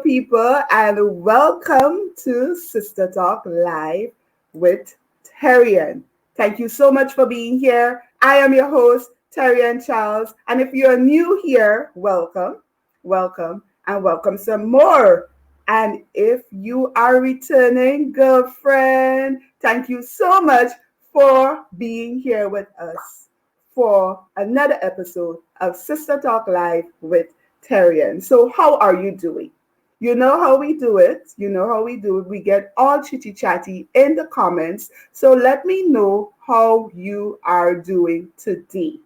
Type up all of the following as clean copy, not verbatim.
people, and welcome to Sister Talk Live with Terrie-Ann. Thank you so much for being here. I am your host, Terrie-Ann Charles, and if you're new here, welcome, welcome, and welcome some more. And if you are returning girlfriend, thank you so much for being here with us for another episode of Sister Talk Live with Terrie-Ann. So, how are you doing? You know how we do it. You know how we do it. We get all chitty chatty in the comments. So, let me know how you are doing today.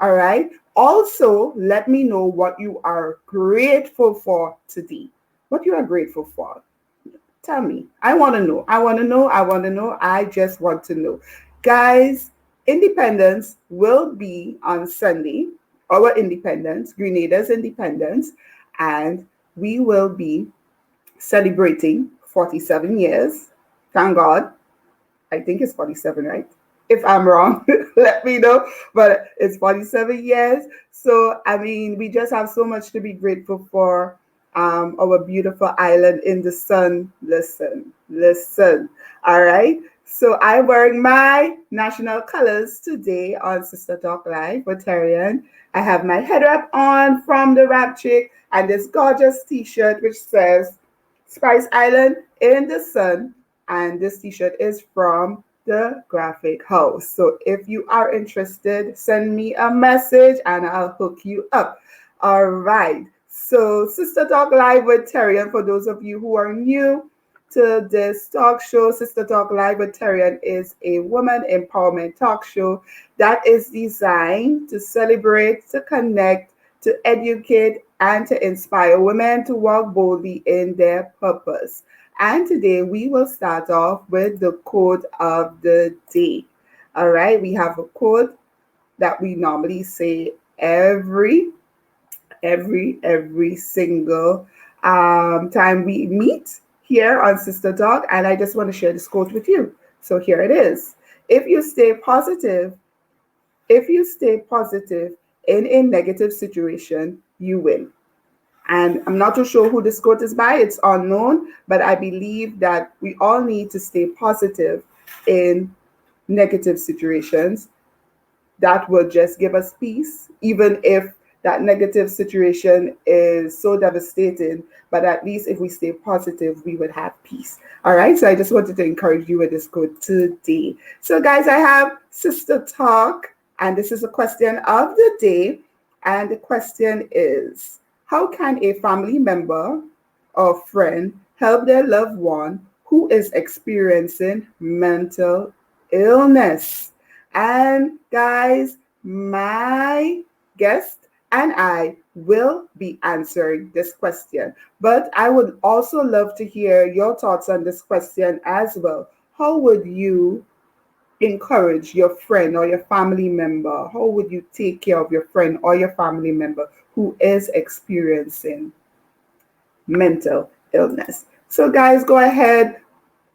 All right. Also, let me know what you are grateful for today. What you are grateful for. Tell me. I want to know. I want to know. I want to know. I just want to know. Guys, Independence will be on Sunday. Our Independence, Grenada's Independence. And we will be celebrating 47 years. Thank God. I think it's 47, right? If I'm wrong, let me know. But it's 47 years. So, I mean, we just have so much to be grateful for. Our beautiful island in the sun. Listen, listen. All right. So I'm wearing my national colors today on Sister Talk Live with Terrie-Ann. I have my head wrap on from the Rap Chick and this gorgeous t-shirt which says Spice Island in the sun. And this t-shirt is from the Graphic House. So if you are interested, send me a message and I'll hook you up. All right. So, Sister Talk Live with Terrie-Ann, for those of you who are new to this talk show, Sister Talk Live with Terrie-Ann is a woman empowerment talk show that is designed to celebrate, to connect, to educate, and to inspire women to walk boldly in their purpose. And today we will start off with the quote of the day. All right, we have a quote that we normally say every single time we meet here on Sister Talk, and I just want to share this quote with you. So here it is. If you stay positive, if you stay positive in a negative situation, you win. And I'm not too sure who this quote is by, it's unknown, but I believe that we all need to stay positive in negative situations. That will just give us peace, even if that negative situation is so devastating. But at least if we stay positive, we would have peace. All right. So I just wanted to encourage you with this quote today. So, guys, I have Sister Talk, and this is a question of the day. And the question is, how can a family member or friend help their loved one who is experiencing mental illness? And guys, my guest and I will be answering this question. But I would also love to hear your thoughts on this question as well. How would you encourage your friend or your family member? How would you take care of your friend or your family member who is experiencing mental illness? So, guys, go ahead.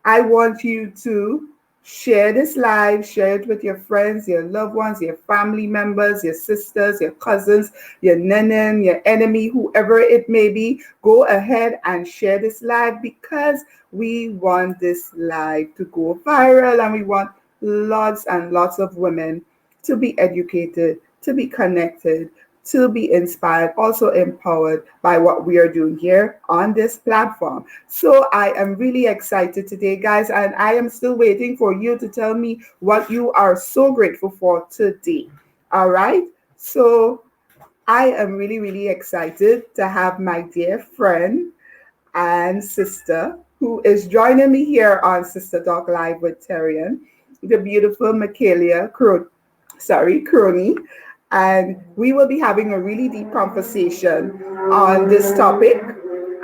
I want you to share this live, share it with your friends, your loved ones, your family members, your sisters, your cousins, your nenin, your enemy, whoever it may be. Go ahead and share this live because we want this live to go viral and we want lots and lots of women to be educated, to be connected, to be inspired, also empowered by what we are doing here on this platform. So I am really excited today, guys, and I am still waiting for you to tell me what you are so grateful for today. All right. So I am really, really excited to have my dear friend and sister who is joining me here on Sister Talk Live with Terrie-Ann, the beautiful Crony, and we will be having a really deep conversation on this topic.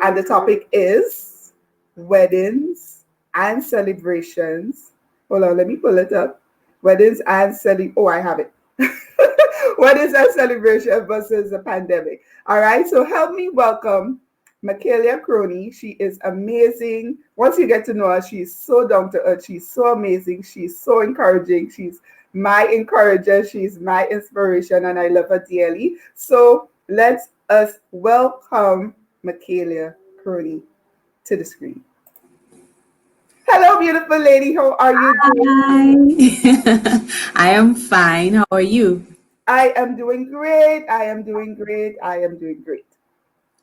And the topic is weddings and celebrations. Hold on, let me pull it up. Weddings and oh, I have it. Weddings and celebration versus the pandemic. All right, so help me welcome Michaela Crony. She is amazing. Once you get to know her, she's so down to earth. She's so amazing. She's so encouraging. She's my encourager. She's my inspiration, and I love her dearly. So let us welcome Michaela Crony to the screen. Hello, beautiful lady. How are you doing? Hi. I am fine. How are you? I am doing great. I am doing great. I am doing great.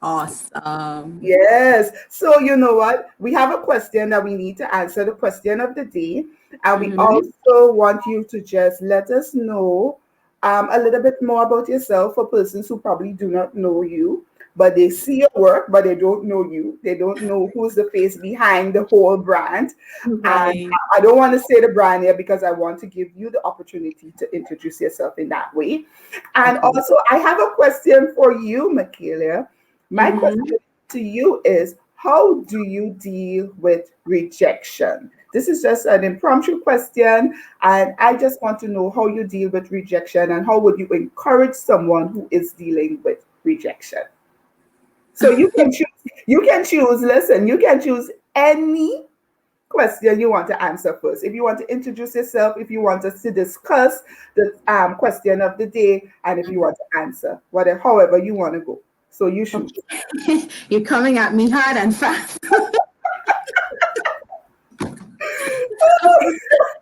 Awesome. Yes. So you know what? We have a question that we need to answer, the question of the day. And we Mm-hmm. also want you to just let us know a little bit more about yourself for persons who probably do not know you, but they see your work, but they don't know you. They don't know who's the face behind the whole brand. And Right. I don't want to say the brand here because I want to give you the opportunity to introduce yourself in that way. And Okay. also, I have a question for you, Michaela. My Mm-hmm. question to you is, how do you deal with rejection? This is just an impromptu question, and I just want to know how you deal with rejection and how would you encourage someone who is dealing with rejection. So you can choose. You can choose. Listen, you can choose any question you want to answer first. If you want to introduce yourself, if you want us to discuss the question of the day, and if you want to answer, whatever, however you want to go. So you choose. Okay. You're coming at me hard and fast.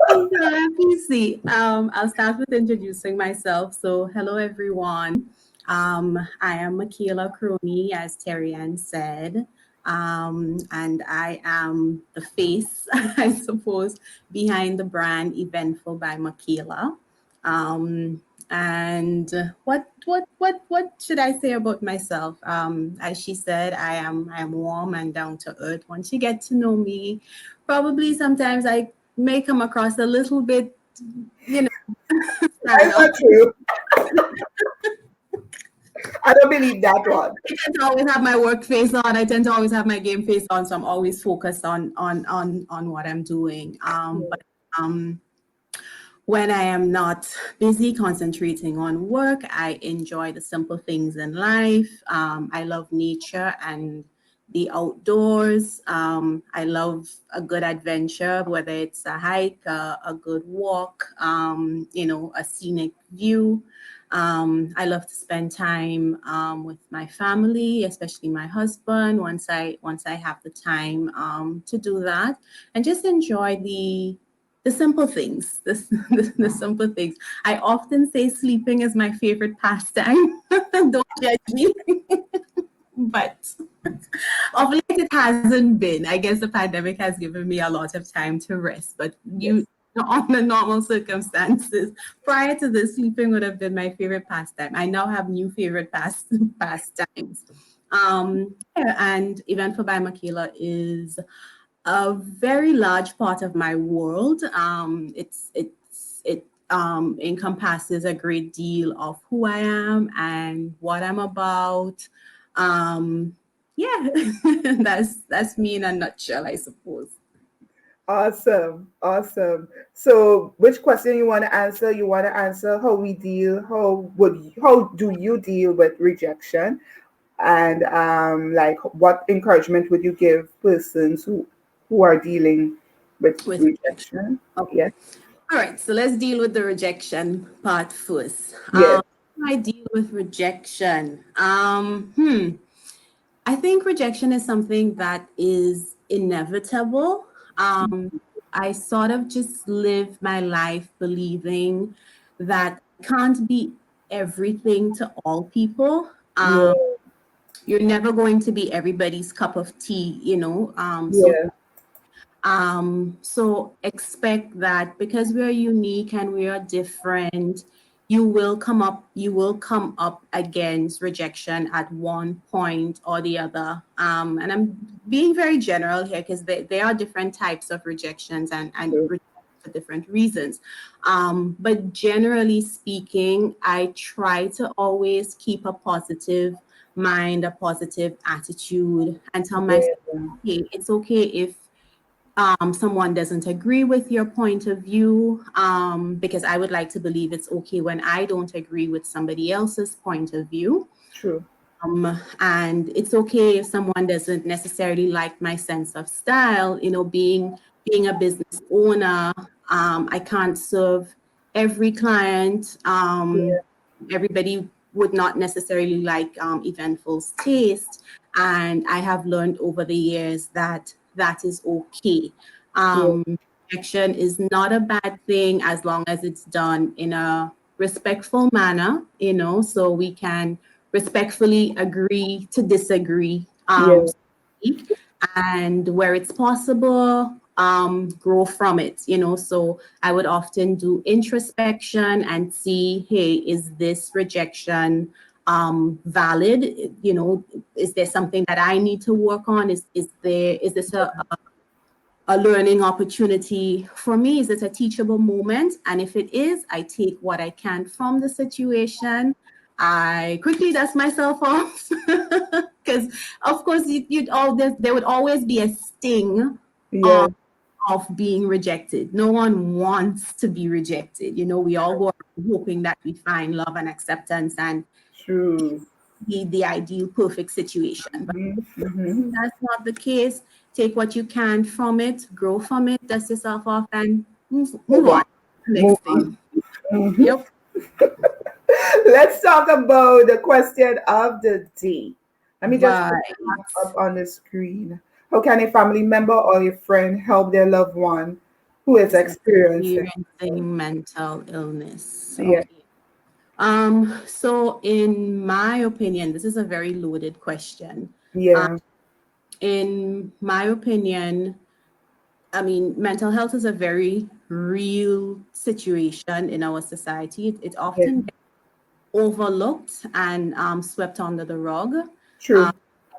So let me see. I'll start with introducing myself. So, hello everyone. I am Michaela Crony, as Terrie-Ann said. And I am the face, I suppose, behind the brand Eventful by Michaela. Um, and what should I say about myself? As she said, I am warm and down to earth. Once you get to know me, probably sometimes I may come across a little bit, you know, That's stand up. not true. I don't believe that one. I tend to always have my work face on. I tend to always have my game face on, so I'm always focused on what I'm doing. But when I am not busy concentrating on work, I enjoy the simple things in life. I love nature and the outdoors. I love a good adventure, whether it's a hike, a good walk, a scenic view. I love to spend time with my family, especially my husband. Once I have the time to do that, and just enjoy the simple things, the simple things. I often say sleeping is my favorite pastime. Don't judge me, but of late it hasn't been. I guess the pandemic has given me a lot of time to rest, but Yes. on the normal circumstances, prior to this, sleeping would have been my favorite pastime. I now have new favorite pastimes. Yeah, and Event for by Makila is a very large part of my world. It encompasses a great deal of who I am and what I'm about. Yeah, that's me in a nutshell, I suppose. Awesome. Awesome. So which question you want to answer? You want to answer how do you deal with rejection? And like what encouragement would you give persons who are dealing with With rejection. rejection? Okay. Yes. All right. So let's deal with the rejection part first. Yes. I deal with rejection. I think rejection is something that is inevitable. I sort of just live my life believing that I can't be everything to all people. Yeah. You're never going to be everybody's cup of tea. Yeah. So expect that because we are unique and we are different, you will come up against rejection at one point or the other. And I'm being very general here because there are different types of rejections and True. for different reasons. But generally speaking, I try to always keep a positive mind, a positive attitude, and tell myself, Yeah. hey, it's okay if someone doesn't agree with your point of view, because I would like to believe it's okay when I don't agree with somebody else's point of view. True. And it's okay if someone doesn't necessarily like my sense of style. Being a business owner, I can't serve every client. Yeah. Everybody would not necessarily like eventful's taste, and I have learned over the years that that is okay. Yeah. Rejection is not a bad thing as long as it's done in a respectful manner, so we can respectfully agree to disagree, Yeah. and where it's possible, grow from it, so I would often do introspection and see, hey, is this rejection valid? Is there something that I need to work on? Is this a learning opportunity for me? Is it a teachable moment? And if it is, I take what I can from the situation. I quickly dust myself off because, of course, there would always be a sting Yeah. of, of being rejected. No one wants to be rejected. We all go around hoping that we find love and acceptance and True. be the ideal, perfect situation. But Mm-hmm. that's not the case. Take what you can from it, grow from it, dust yourself off, and move Move on. on. Move Next on. thing. Mhm. Yep. Let's talk about the question of the day. Let me just put Right. that up on the screen. How can a family member or a friend help their loved one who is experiencing? Experiencing mental illness. Yeah. Okay. So in my opinion, this is a very loaded question. Um, Yeah. in my opinion, I mean, mental health is a very real situation in our society. It Yeah. often overlooked and swept under the rug. True. I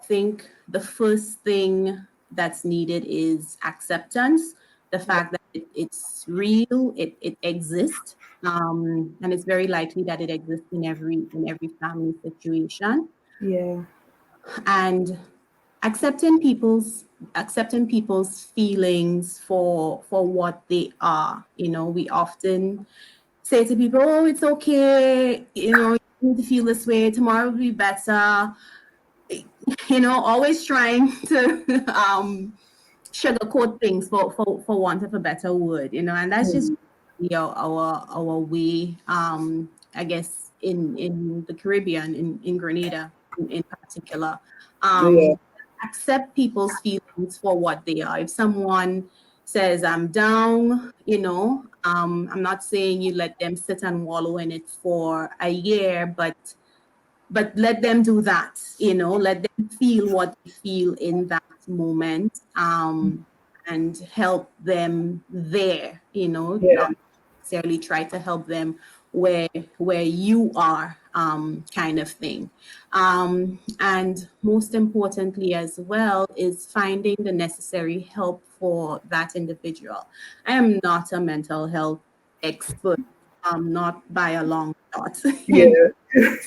think the first thing that's needed is acceptance, the fact that it's real, it exists, and it's very likely that it exists in every family situation, Yeah. and accepting people's feelings for what they are. We often say to people, "Oh, it's okay. You need to feel this way. Tomorrow will be better." Always trying to sugarcoat things for want of a better word, and that's just Mm. our way. I guess in the Caribbean, in Grenada, in particular, Yeah. um, accept people's feelings for what they are. If someone says I'm down, I'm not saying you let them sit and wallow in it for a year, but let them do that, let them feel what they feel in that moment, and help them there, Yeah. not necessarily try to help them where you are, kind of thing. And most importantly as well is finding the necessary help for that individual. I am not a mental health expert, not by a long shot. Yeah.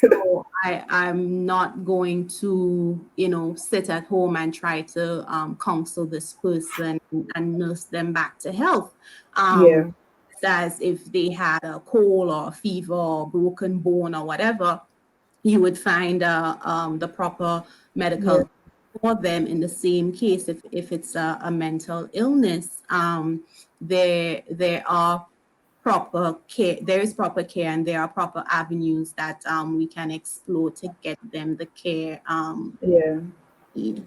So I'm not going to, sit at home and try to counsel this person and nurse them back to health. Yeah. As if they had a cold or a fever or broken bone or whatever, you would find the proper Yeah. medical for them. In the same case, if it's a mental illness, there are proper care, there is proper care, and there are proper avenues that we can explore to get them the care Yeah. need.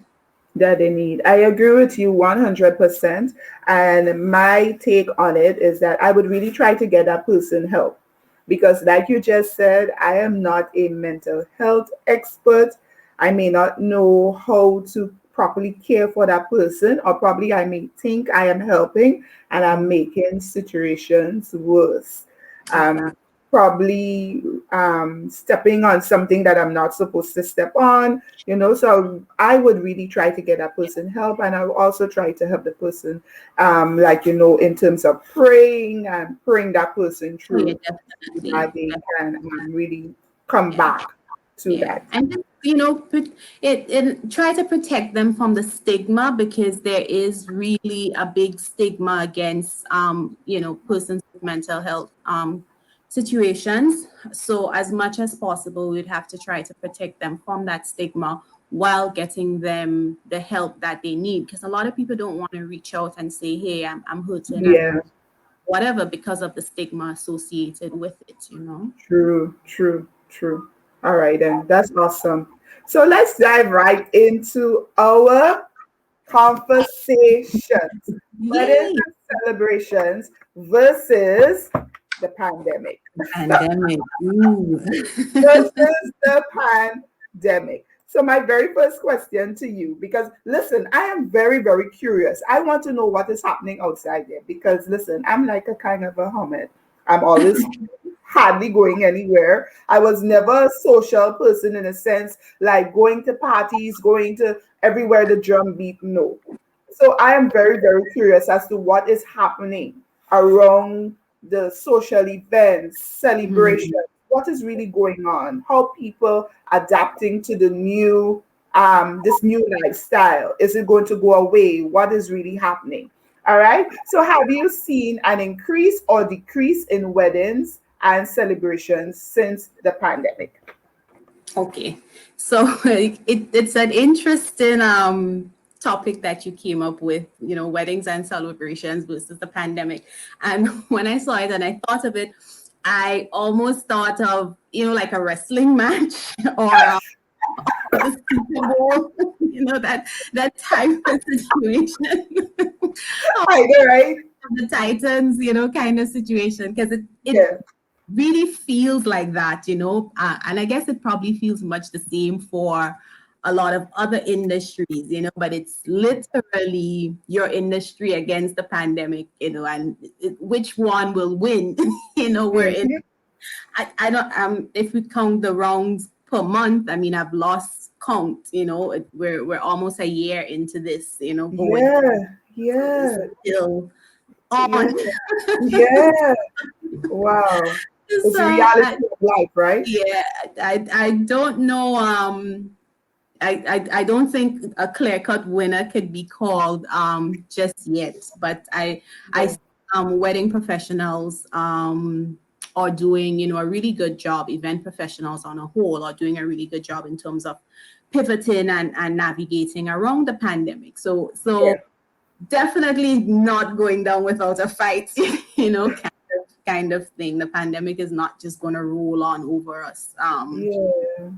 That they need. I agree with you 100%. And my take on it is that I would really try to get that person help. Because, like you just said, I am not a mental health expert. I may not know how to properly care for that person, or probably I may think I am helping and I'm making situations worse. Um, Exactly. Probably stepping on something that I'm not supposed to step on, so I would really try to get that person help, and I will also try to help the person, like, in terms of praying and praying that person Oh yeah, through, definitely. that they can really come Yeah. back to Yeah, that. and just, try to protect them from the stigma, because there is really a big stigma against persons with mental health situations. So as much as possible, we'd have to try to protect them from that stigma while getting them the help that they need, because a lot of people don't want to reach out and say, "Hey, I'm hurting," and Yeah, whatever, because of the stigma associated with it. true, true, true. All right, then. That's awesome. So let's dive right into our conversations. Weddings Yay! and celebrations versus the pandemic. The pandemic. Ooh. Versus the pandemic. So my very first question to you, because listen, I am very, very curious. I want to know what is happening outside there because listen, I'm like a kind of a hermit. I'm always hardly going anywhere. I was never a social person in a sense, like going to parties, going to everywhere the drum beat. No. So I am very, very curious as to what is happening around the social events, celebrations. Mhm. What is really going on? How people adapting to the new this new lifestyle? Is it going to go away? What is really happening? All right. So have you seen an increase or decrease in weddings and celebrations since the pandemic? Okay, so it's an interesting topic that you came up with, weddings and celebrations versus the pandemic. And when I saw it and I thought of it, I almost thought of, like a wrestling match or the Super Bowl, that type of situation. I know, right? The Titans, kind of situation, because it Yeah. really feels like that, and I guess it probably feels much the same for a lot of other industries, but it's literally your industry against the pandemic, and which one will win. We're in, Mhm. I don't, if we count the rounds per month, I mean, I've lost count, we're almost a year into this, going, Yeah. it's Yeah. still Yeah. on. Yeah. Wow. It's the So reality of life, right? yeah, I don't know. I don't think a clear cut winner could be called just yet. But I Yeah. see, wedding professionals are doing, a really good job. Event professionals on a whole are doing a really good job in terms of pivoting and navigating around the pandemic. So Yeah. definitely not going down without a fight. Kind of thing. The pandemic is not just going to roll on over us. Yeah.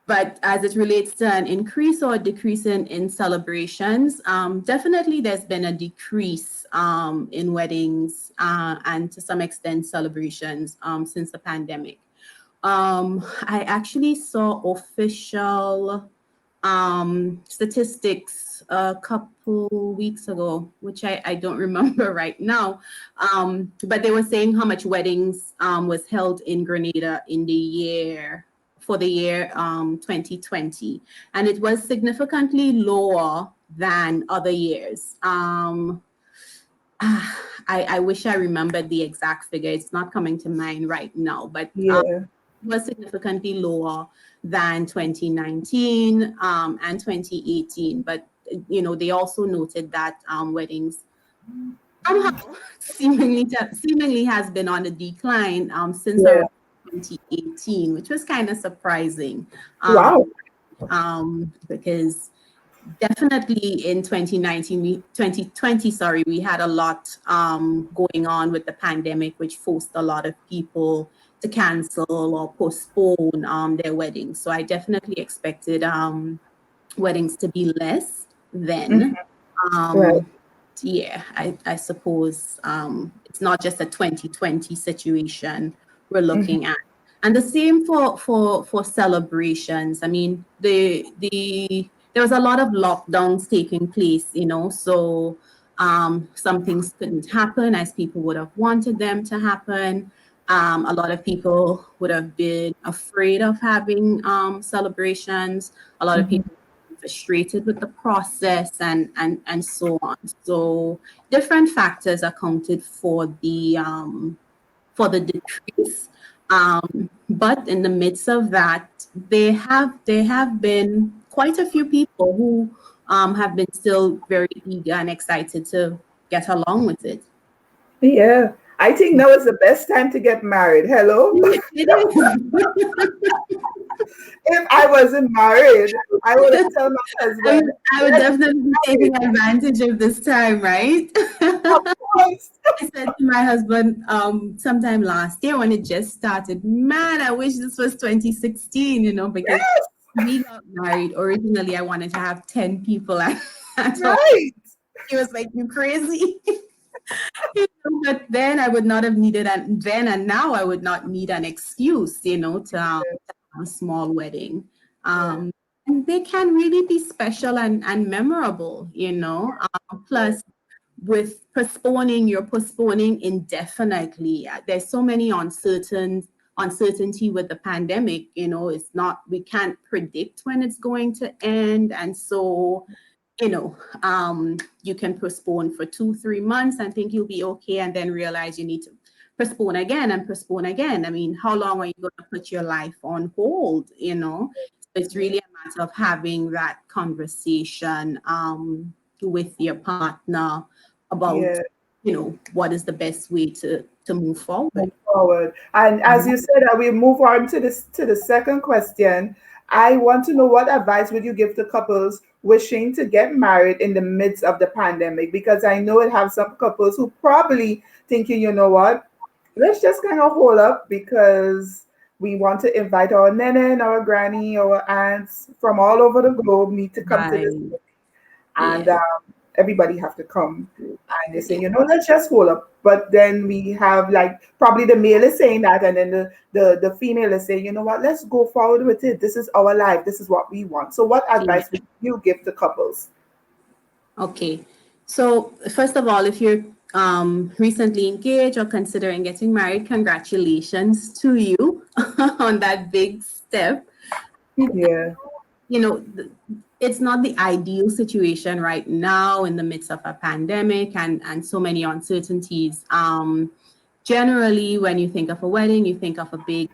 But as it relates to an increase or decrease in celebrations, definitely there's been a decrease in weddings and to some extent celebrations since the pandemic. I actually saw official statistics a couple weeks ago, which I don't remember right now. But they were saying how much weddings was held in Grenada in the year for the year 2020, and it was significantly lower than other years. I wish I remembered the exact figure. It's not coming to mind right now, but Yeah. was significantly lower than 2019 and 2018. But they also noted that weddings somehow seemingly has been on a decline since Yeah. around 2018, which was kind of surprising. Um, Wow. because definitely in 2020, sorry, we had a lot going on with the pandemic, which forced a lot of people to cancel or postpone their weddings. So I definitely expected weddings to be less Mhm. then. Right. Um, yeah, I suppose it's not just a 2020 situation we're Mhm. looking at. And the same for celebrations. I mean, there was a lot of lockdowns taking place, so some things couldn't happen as people would have wanted them to happen. A lot of people would have been afraid of having celebrations. A lot of Mhm. people frustrated with the process and so on. So different factors accounted for the decrease. But in the midst of that, there have been quite a few people who have been still very eager and excited to get along with it. Yeah. I think now is the best time to get married. Hello. It is. If I wasn't married, I would have told my I would, husband, I would let's definitely be marry. taking advantage of this time, right? Of course. I said to my husband sometime last year when it just started, man, I wish this was 2016, because Yes, we got married. Originally, I wanted to have 10 people at all. right. He was like, you crazy? But then I would not have needed then and now I would not need an excuse, to have a small wedding. Yeah, And they can really be special and memorable, yeah, plus with postponing, you're postponing indefinitely. There's so many uncertainty with the pandemic. It's not, we can't predict when it's going to end, and so you can postpone for 2-3 months and think you'll be okay, and then realize you need to postpone again and postpone again. I mean, how long are you going to put your life on hold? It's really a matter of having that conversation with your partner about, yeah. what is the best way to move Move forward. forward. And as you said, we move on to the second question. I want to know, what advice would you give to couples wishing to get married in the midst of the pandemic? Because I know it have some couples who probably thinking, you know what, let's just kind of hold up because we want to invite our nene, our granny, our aunts from all over the globe need to come to this, Right. and Yeah. everybody have to come, and they say, Yeah. let's just hold up. But then we have, like, probably the male is saying that, and then the female is saying, you know what, let's go forward with it, this is our life, this is what we want. So what Yeah. advice would you give to couples? Okay. So, first of all, if you're recently engaged or considering getting married, congratulations to you on that big step. Yeah, You know, it's not the ideal situation right now in the midst of a pandemic and so many uncertainties. Generally, when you think of a wedding, you think of a big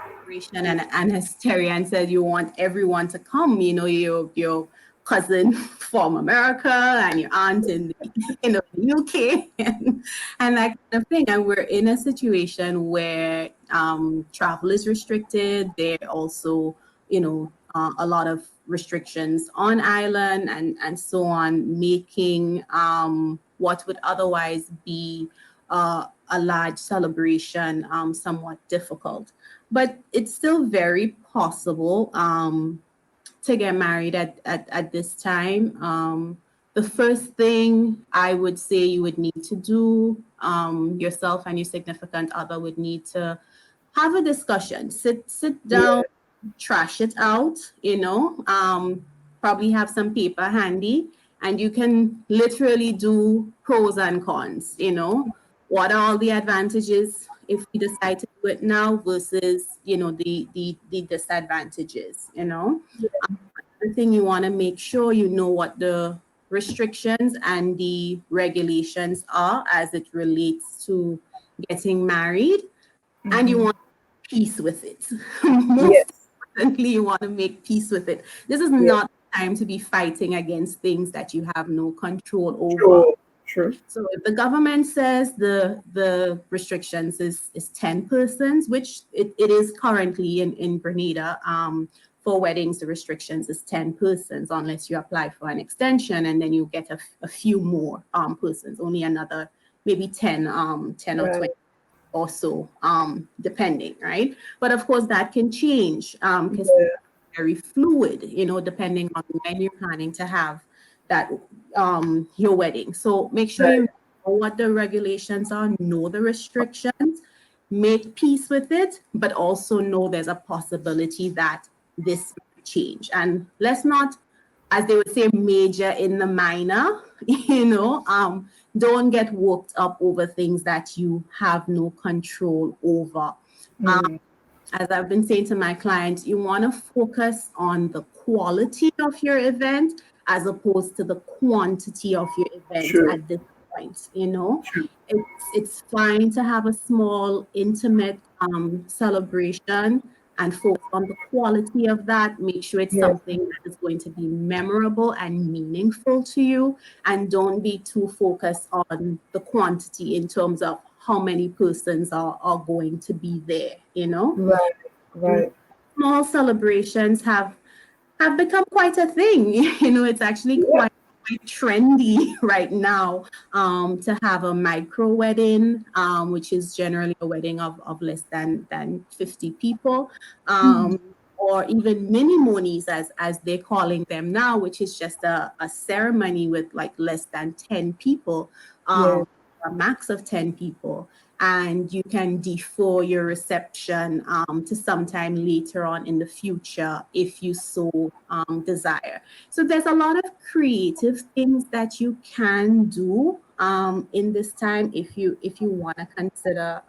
celebration, and as Terrie-Ann said, you want everyone to come. Your cousin from America and your aunt in the UK and that kind of thing. And we're in a situation where travel is restricted. There are also, a lot of restrictions on island and so on, making what would otherwise be a large celebration somewhat difficult. But it's still very possible to get married at this time. The first thing I would say you would need to do, yourself and your significant other would need to have a discussion. Sit down, yeah, trash it out, probably have some paper handy, and you can literally do pros and cons. What are all the advantages if we decide to do it now versus, the disadvantages. The thing you want to make sure you know what the restrictions and the regulations are as it relates to getting married, and you hmm, want peace with it. Most yes, importantly, you want to make peace with it. This is yeah, not time to be fighting against things that you have no control over. true, true, So if the government says the restrictions is 10 persons, which it is currently in Grenada, for weddings, the restrictions is 10 persons unless you apply for an extension, and then you get a few more persons, only another maybe 10 or right, 20 or so, depending, right? But of course, that can change because yeah, very fluid, depending on when you're planning to have that your wedding. So make sure you right, know what the regulations are, know the restrictions, make peace with it, but also know there's a possibility that this might change. And let's not, as they would say, major in the minor, don't get worked up over things that you have no control over. mm, As I've been saying to my clients, you want to focus on the quality of your event as opposed to the quantity of your event true, at this point. true, It's fine to have a small, intimate celebration and focus on the quality of that. Make sure it's yeah, something that is going to be memorable and meaningful to you, and don't be too focused on the quantity in terms of how many persons are going to be there. right, And right, small celebrations have become quite a thing. It's actually yeah, quite quite trendy right now to have a micro wedding, which is generally a wedding of less than 50 people. Or even mini monies as they're calling them now, which is just a ceremony with like less than 10 people, Yeah. a max of 10 people. And you can defer your reception to sometime later on in the future if you so desire. So there's a lot of creative things that you can do in this time if you want to consider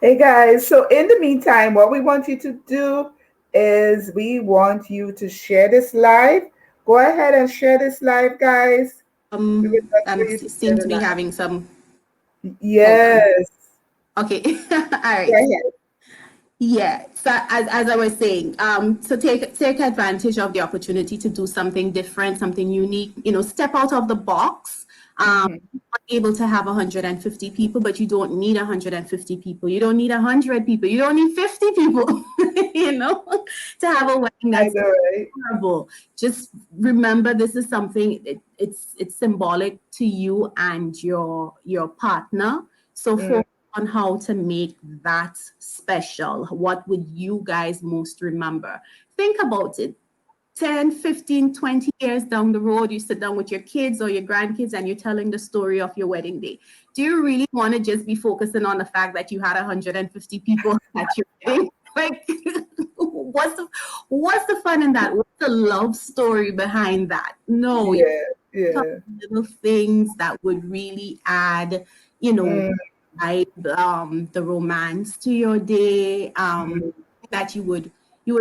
Hey guys, so in the meantime, what we want you to do is we want you to share this live. Go ahead and share this live, guys. We would love for you to share seem to the be live. having some. Hold on. Yes. Okay. All Go right. ahead. Yeah. So as I was saying, so take advantage of the opportunity to do something different, something unique. Step out of the box. Hmm. Able to have 150 people, but you don't need 150 people. You don't need 100 people. You don't need 50 people. To have a wedding I that's know, right? memorable. Just remember, this is something. It's symbolic to you and your partner. So Mm, focus on how to make that special. What would you guys most remember? Think about it. 10, 15, 20 years down the road, you sit down with your kids or your grandkids and you're telling the story of your wedding day. Do you really want to just be focusing on the fact that you had 150 people at your wedding? Like, what's the fun in that? What's the love story behind that? No, you yeah, talk yeah. little things that would really add, you know, Mm, the romance to your day, mm, that you would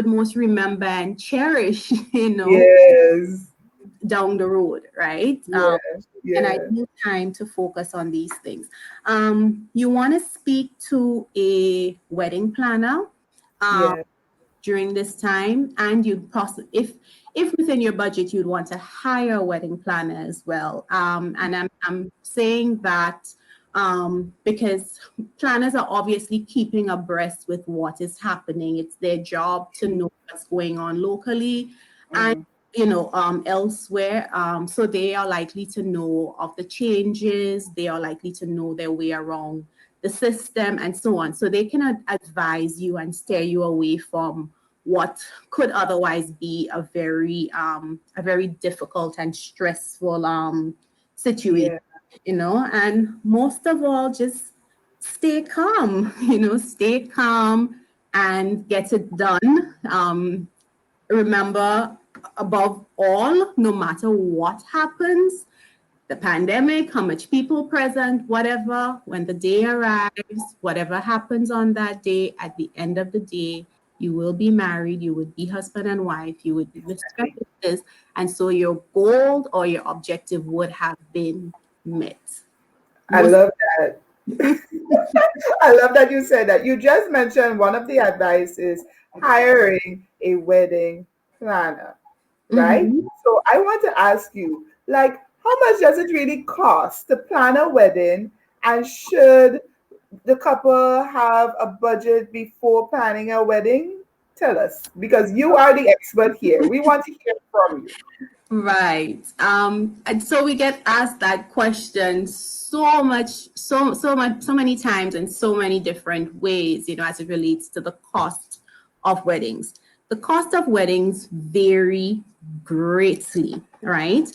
most remember and cherish, yes. down the road, right? Yeah, And I yeah, need time to focus on these things. You want to speak to a wedding planner um, yeah, during this time, and you'd possibly, if within your budget, you'd want to hire a wedding planner as well. And I'm saying that because planners are obviously keeping abreast with what is happening. It's their job to know what's going on locally and mm, elsewhere. So they are likely to know of the changes. They are likely to know their way around the system and so on. So they can advise you and steer you away from what could otherwise be a very difficult and stressful situation. yeah. And most of all, just stay calm. Stay calm and get it done. Remember, above all, no matter what happens, the pandemic, how much people present, whatever, when the day arrives, whatever happens on that day, at the end of the day, you will be married, you would be husband and wife, you would be Mr. and Mrs. And so your goal or your objective would have been met. I Most love that. I love that you said that. You just mentioned one of the advice is hiring a wedding planner, right? Mhm. So I want to ask you, like, how much does it really cost to plan a wedding? And should the couple have a budget before planning a wedding? Tell us, because you are the expert here. We want to hear from you. Right. And so we get asked that question so much, so many times in so many different ways, as it relates to the cost of weddings. The cost of weddings vary greatly, right?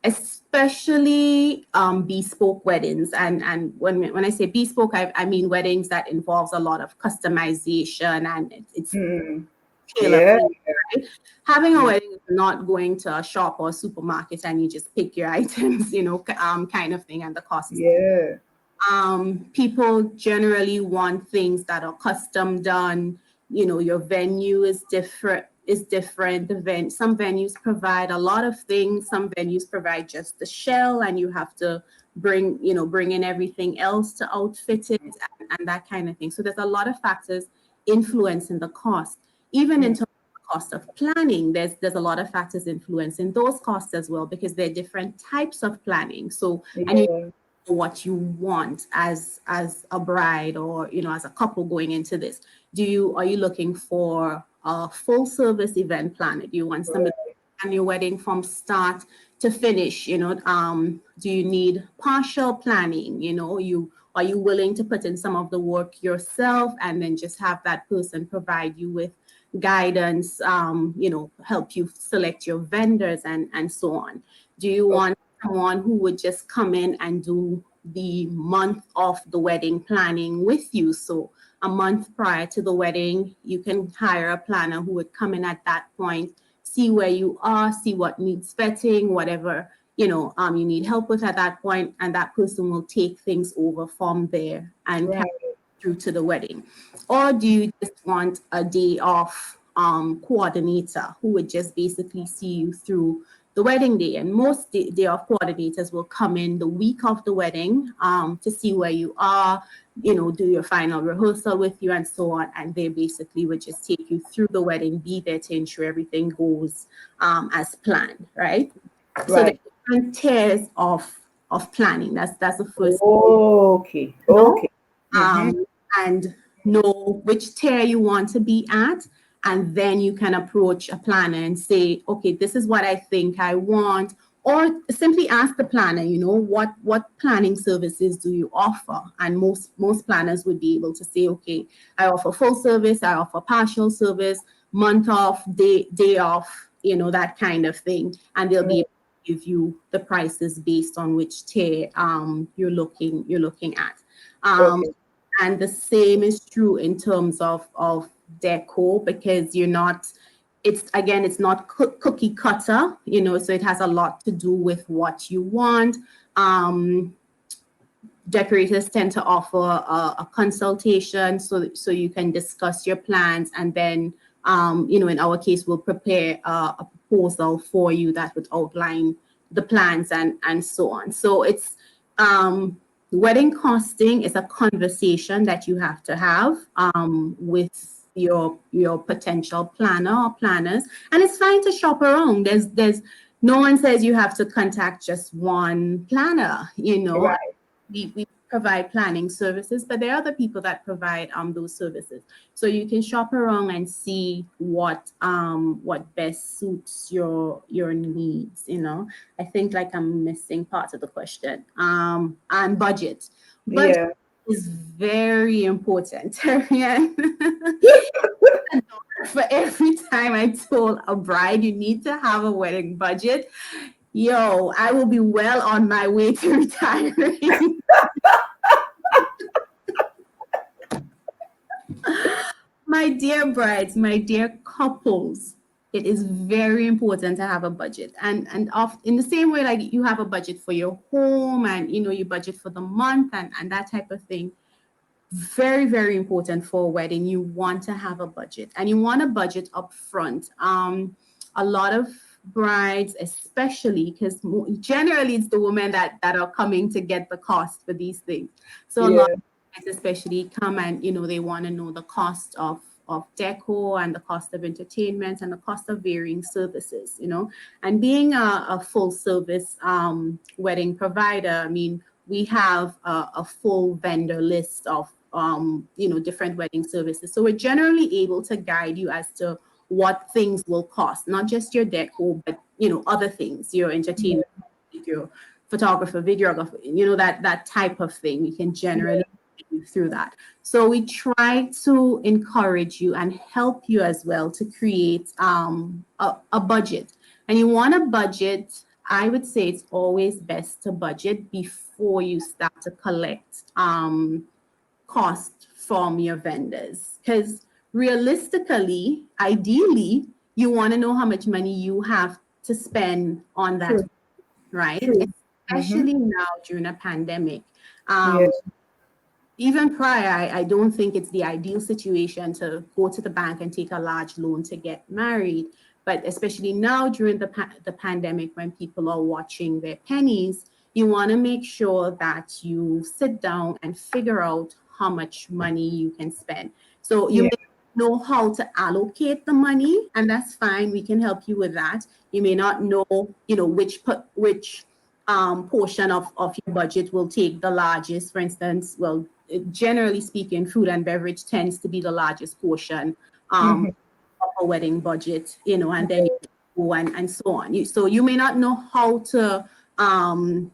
Especially bespoke weddings. And when I say bespoke, I mean weddings that involves a lot of customization and it's Mm, tailor yeah, made, right? Having a yeah, wedding is not going to a shop or a supermarket and you just pick your items, kind of thing, and the cost is. yeah, People generally want things that are custom done. Your venue is different. Some venues provide a lot of things. Some venues provide just the shell, and you have to bring in everything else to outfit it and that kind of thing. So there's a lot of factors influencing the cost. Even in mm, terms of the cost of planning, there's a lot of factors influencing those costs as well because there are different types of planning. So and you yeah, what you want as a bride, or as a couple going into this? Are you looking for a full service event planner? Do you want somebody to plan your wedding from start to finish? Do you need partial planning? Are you willing to put in some of the work yourself and then just have that person provide you with guidance, help you select your vendors and so on? Do you want someone who would just come in and do the month of the wedding planning with you? So a month prior to the wedding, you can hire a planner who would come in at that point, see where you are, see what needs vetting, whatever you need help with at that point, and that person will take things over from there and carry through to the wedding. Or do you just want a day off coordinator who would just basically see you through the wedding day? And most day off coordinators will come in the week of the wedding to see where you are, do your final rehearsal with you and so on. And they basically would just take you through the wedding, be there to ensure everything goes as planned, right? So there are different tiers of planning. That's the first. Okay. Okay. And know which tier you want to be at, and then you can approach a planner and say, okay, this is what I think I want. Or simply ask the planner, what planning services do you offer? And most planners would be able to say, okay, I offer full service, I offer partial service, month off, day off, that kind of thing. And they'll be able to give you the prices based on which tier you're looking at. And the same is true in terms of decor, because it's not cookie cutter, so it has a lot to do with what you want. Decorators tend to offer a consultation so you can discuss your plans, and then in our case, we'll prepare a proposal for you that would outline the plans and so on. So it's wedding costing is a conversation that you have to have with your potential planner or planners, and it's fine to shop around. There's no one says you have to contact just one planner. We provide planning services, but there are other people that provide those services. So you can shop around and see what best suits your needs. I think like I'm missing parts of the question. And budget. Budget is very important, Terrie-Ann. For every time I told a bride you need to have a wedding budget, I will be well on my way to retiring. My dear brides, my dear couples, it is very important to have a budget. And in the same way, like you have a budget for your home and, you budget for the month and that type of thing. Very, very important for a wedding. You want to have a budget, and you want a budget up front. A lot of brides, especially because generally it's the women that are coming to get the cost for these things. So a lot of brides especially come and they want to know the cost of decor and the cost of entertainment and the cost of varying services. And being a full service wedding provider, I mean, we have a full vendor list of different wedding services. So we're generally able to guide you as to what things will cost, not just your decor, but other things, your entertainment, your photographer, videographer, that type of thing. We can generally get you through that. So we try to encourage you and help you as well to create a budget. And you want a budget. I would say it's always best to budget before you start to collect cost from your vendors, because realistically, ideally, you want to know how much money you have to spend on that, right? Especially now during a pandemic. Even prior, I don't think it's the ideal situation to go to the bank and take a large loan to get married. But especially now during the pandemic, when people are watching their pennies, you want to make sure that you sit down and figure out how much money you can spend. So you may know how to allocate the money, and that's fine. We can help you with that. You may not know, which portion of your budget will take the largest. For instance, well, generally speaking, food and beverage tends to be the largest portion Mhm. of a wedding budget, and then you go and so on. So you may not know how um,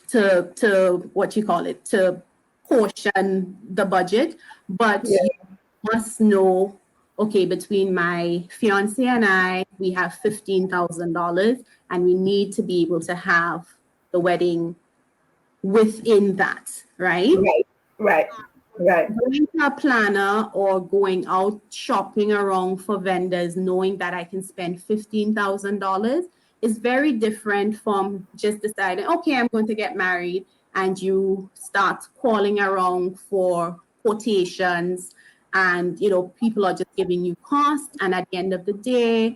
to what you call it, to portion the budget, but Yeah. you must know, okay, between my fiance and I, we have $15,000, and we need to be able to have the wedding within that, right? Right. Right. Right. Going to a planner or going out shopping around for vendors, knowing that I can spend $15,000 is very different from just deciding, okay, I'm going to get married, and you start calling around for quotations, and people are just giving you costs, and at the end of the day,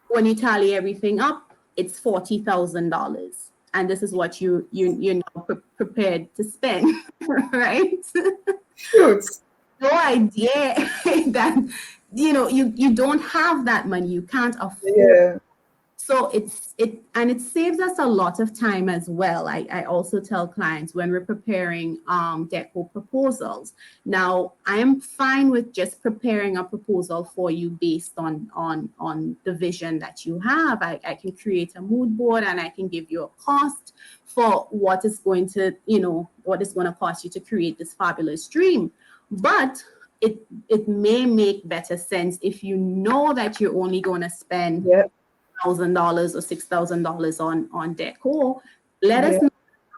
when you tally everything up, it's $40,000, and this is what you're now prepared to spend, right? Shoot. No idea that you don't have that money, you can't afford. Yeah. So it saves us a lot of time as well. I also tell clients when we're preparing deco proposals. Now I am fine with just preparing a proposal for you based on the vision that you have. I can create a mood board, and I can give you a cost for what is going to cost you to create this fabulous dream. But it may make better sense if you know that you're only going to spend Yeah. $1,000 or $6,000 on decor. Let us Yeah. know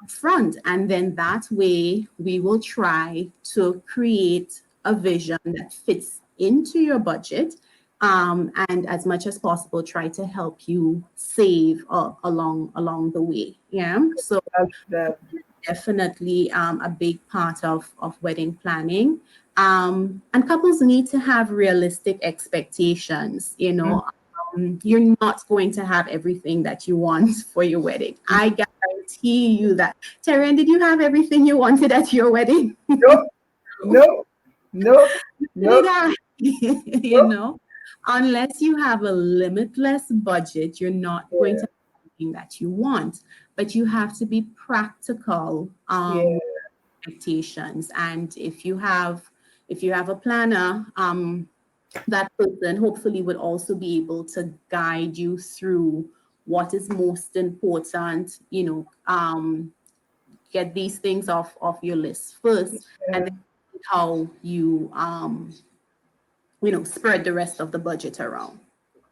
up front, and then that way we will try to create a vision that fits into your budget, and as much as possible try to help you save along the way. Yeah, so Love that. definitely a big part of wedding planning. And couples need to have realistic expectations. Mm. You're not going to have everything that you want for your wedding. I guarantee you that. Terrie-Ann, did you have everything you wanted at your wedding? Nope. Nope. Nope. Did Nope. I? Nope. Unless you have a limitless budget, you're not going to Yeah. have everything that you want. But you have to be practical Yeah. with expectations. And if you have a planner, that person hopefully would also be able to guide you through what is most important. Get these things off your list first, and Yeah. then how you spread the rest of the budget around.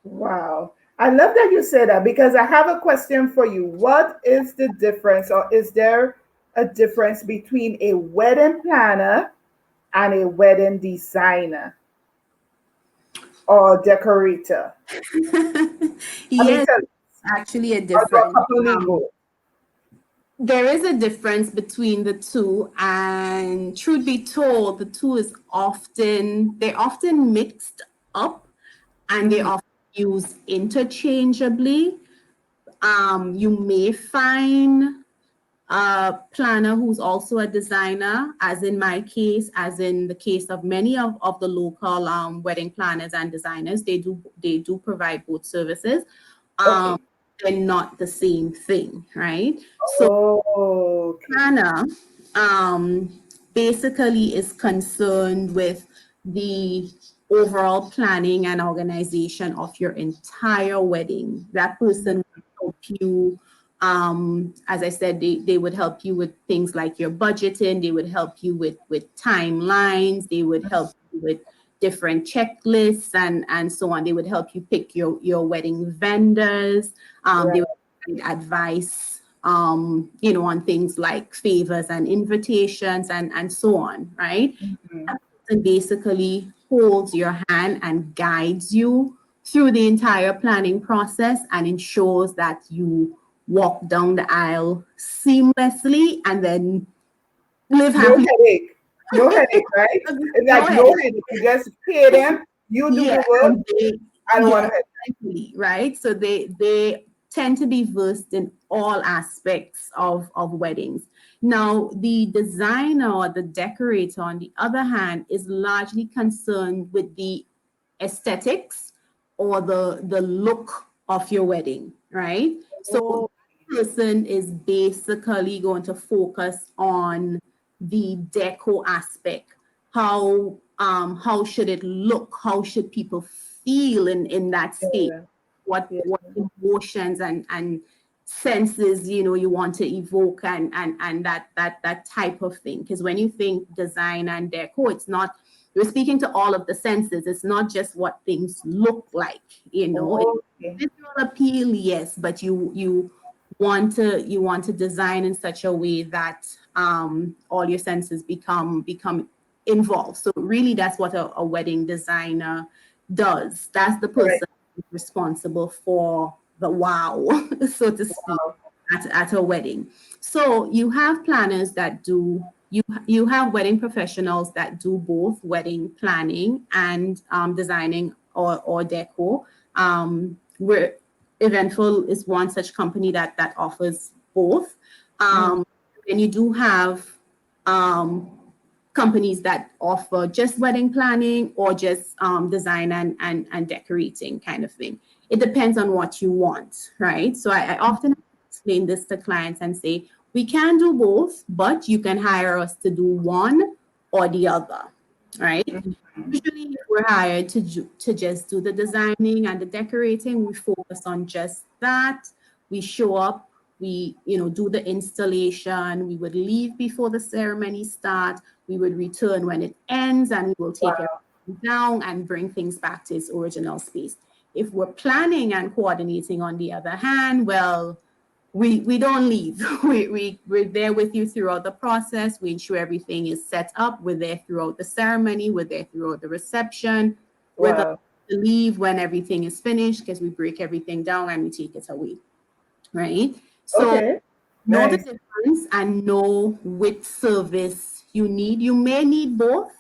Wow. I love that you said that because I have a question for you. What is the difference, or is there a difference between a wedding planner and a wedding designer or decorator? I mean, Yes, tell, actually a or do a difference. couple need both? There is a difference between the two, and truth be told, the two is often mixed up, and they Mhm. often used interchangeably. You may find a planner who's also a designer, as in my case, as in the case of many of the local wedding planners and designers. They do provide both services. Um, Okay. they're not the same thing, right? So Oh, okay. planner basically is concerned with the overall planning and organization of your entire wedding. That person will help you. As I said, they would help you with things like your budgeting. They would help you with timelines. They would help you with different checklists and so on. They would help you pick your wedding vendors. They Right. would provide advice, on things like favors and invitations and so on, right? Mhm. That person basically holds your hand and guides you through the entire planning process and ensures that you walk down the aisle seamlessly and then live No happily. headache. No headache, right? It's No like no headache. headache. You just pay them, you do Yeah, the work. and they, I don't want yeah, to headache. exactly, right? So they tend to be versed in all aspects of weddings. Now, the designer or the decorator, on the other hand, is largely concerned with the aesthetics or the look of your wedding, right? So Oh, person is basically going to focus on the deco aspect. How should it look? How should people feel in that space? Yeah. Yeah. What emotions and senses you want to evoke and that type of thing. Because when you think design and deco, it's not, you're speaking to all of the senses. It's not just what things look like. Okay. Visual appeal, yes, but you want to design in such a way that all your senses become involved. So really, that's what a wedding designer does. That's the Correct. person responsible for the wow, so to speak, Wow. at a wedding. So you have planners that do. You have wedding professionals that do both wedding planning and designing or deco. Where Eventful is one such company that offers both. Mm. And you do have um, companies that offer just wedding planning or just design and decorating kind of thing. It depends on what you want, right? So I often explain this to clients and say, we can do both, but you can hire us to do one or the other, right? Usually, if we're hired to just do the designing and the decorating, we focus on just that. We show up, we do the installation. We would leave before the ceremony start. We would return when it ends, and we will take Wow. everything down and bring things back to its original space. If we're planning and coordinating, on the other hand, well, we don't leave. We're there with you throughout the process. We ensure everything is set up. We're there throughout the ceremony. We're there throughout the reception. We're the Wow. to leave when everything is finished because we break everything down and we take it away. Right? So Okay. know the Nice. difference and know which service you need. You may need both.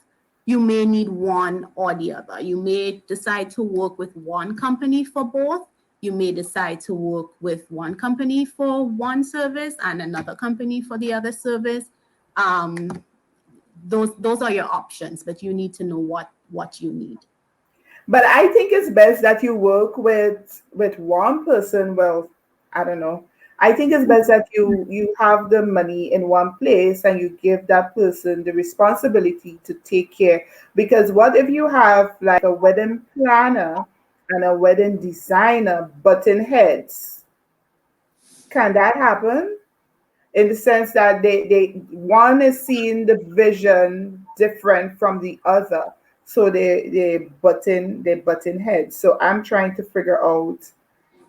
You may need one or the other. You may decide to work with one company for both. You may decide to work with one company for one service and another company for the other service. Um, those are your options, but you need to know what you need. But I think it's best that you work with one person. Well, I don't know. I think it's best that you have the money in one place and you give that person the responsibility to take care. Because what if you have like a wedding planner and a wedding designer button heads? Can that happen? In the sense that they one is seeing the vision different from the other, so they button heads. So I'm trying to figure out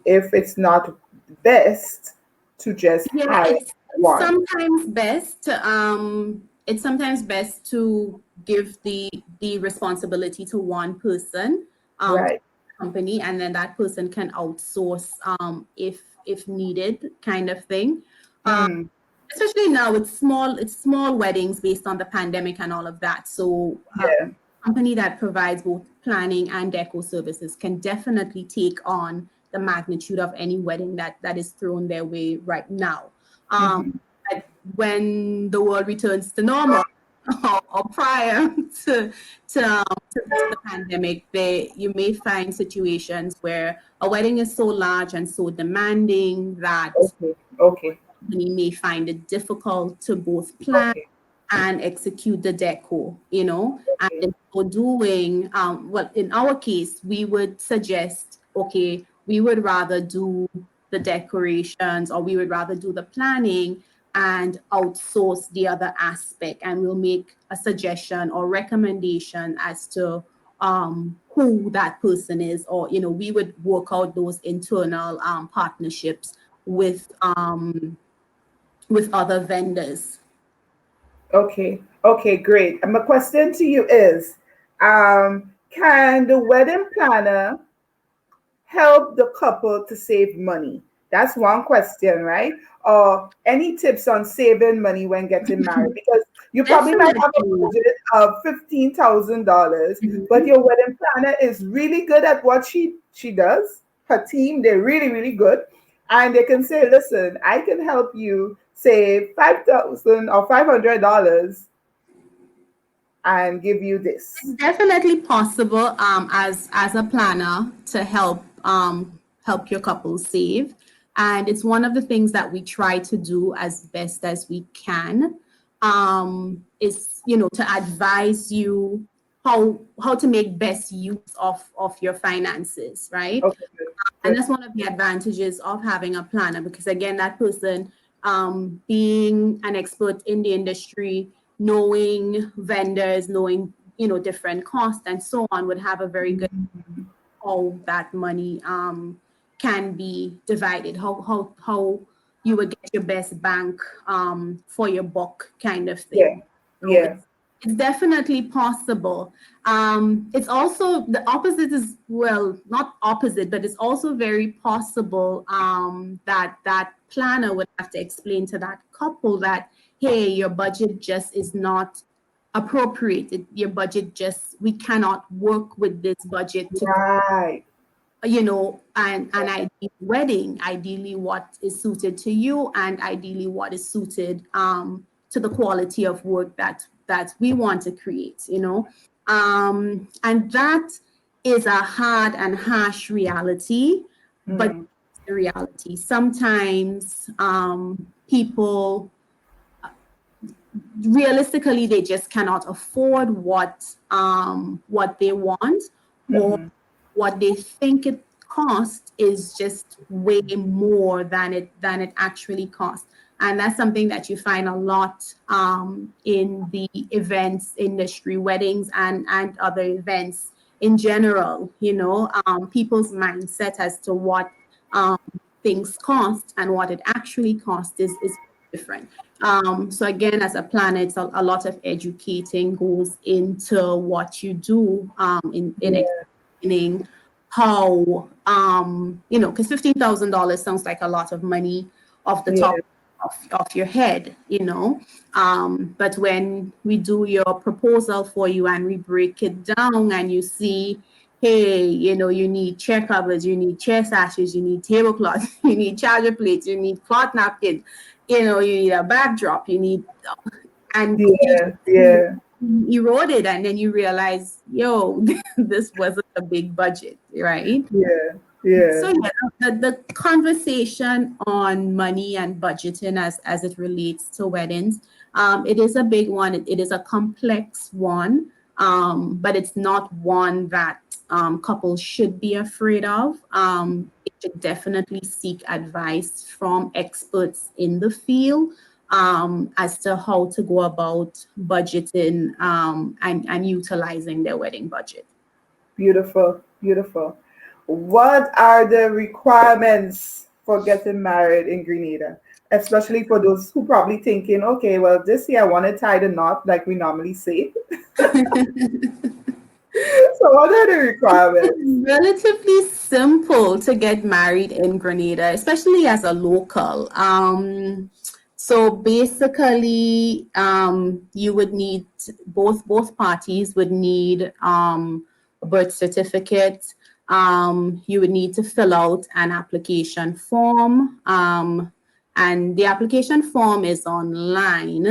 if it's not best to just Yeah, hire it's one. sometimes best it's sometimes best to give the responsibility to one person, to Right. the company, and then that person can outsource if needed, kind of thing. Um, Mm, Especially now, it's small weddings based on the pandemic and all of that. So yeah. company that provides both planning and deco services can definitely take on the magnitude of any wedding that is thrown their way right now. Um, Hmm. but when the world returns to normal, or prior to the pandemic, you may find situations where a wedding is so large and so demanding that Okay. Okay. company may find it difficult to both plan Okay. and execute the deco. And Okay. in so doing, well, in our case, we would suggest, okay, we would rather do the decorations or we would rather do the planning and outsource the other aspect. And we'll make a suggestion or recommendation as to who that person is, or, we would work out those internal partnerships with other vendors. Okay. Okay. Great. And my question to you is, can the wedding planner help the couple to save money? That's one question, right? Or any tips on saving money when getting married? Because you probably might have a Definitely. budget of $15,000, but Mhm. your wedding planner is really good at what she does. Her team, they're really, really good. And they can say, listen, I can help you save 5,000 or $500 and give you It's this. definitely possible, as a planner, to help your couple save. And it's one of the things that we try to do as best as we can, is, to advise you how to make best use of your finances, right? Okay, good. And Good. that's one of the advantages of having a planner, because again, that person, being an expert in the industry, knowing vendors, knowing, different costs and so on, would have a very good how that money can be divided, how you would get your best bank for your buck, kind of Yeah. thing. So Yeah. it's definitely possible. It's also the opposite is, well, not opposite, but it's also very possible that that planner would have to explain to that couple that, hey, your budget just is not appropriated. Your budget just, we cannot work with this budget to, Right. and ideally wedding, ideally what is suited to you, and ideally what is suited to the quality of work that we want to create, and that is a hard and harsh reality, but Mm. it's the reality. Sometimes people, realistically, they just cannot afford what they want, or Mm-hmm. what they think it costs is just way more than it actually costs. And that's something that you find a lot in the events industry, weddings and other events in general. People's mindset as to what um, things cost and what it actually costs is different. So again, as a planner, it's a lot of educating goes into what you do in Yeah. explaining how, because $15,000 sounds like a lot of money off the top Yeah. of your head, but when we do your proposal for you and we break it down and you see, hey, you need chair covers, you need chair sashes, you need tablecloths, you need charger plates, you need cloth napkins, you need a backdrop, you need, and Yeah. Yeah. eroded, and then you realize, yo, this wasn't a big budget, right? Yeah. Yeah. So yeah, the conversation on money and budgeting as it relates to weddings, it is a big one. It is a complex one, but it's not one that couples should be afraid of. They should definitely seek advice from experts in the field as to how to go about budgeting and utilizing their wedding budget. Beautiful. Beautiful. What are the requirements for getting married in Grenada? Especially for those who probably thinking, okay, well, this year I want to tie the knot like we normally say. So what are the requirements? Relatively simple to get married in Grenada, especially as a local. So basically, you would need, both parties would need a birth certificate. You would need to fill out an application form. And the application form is online.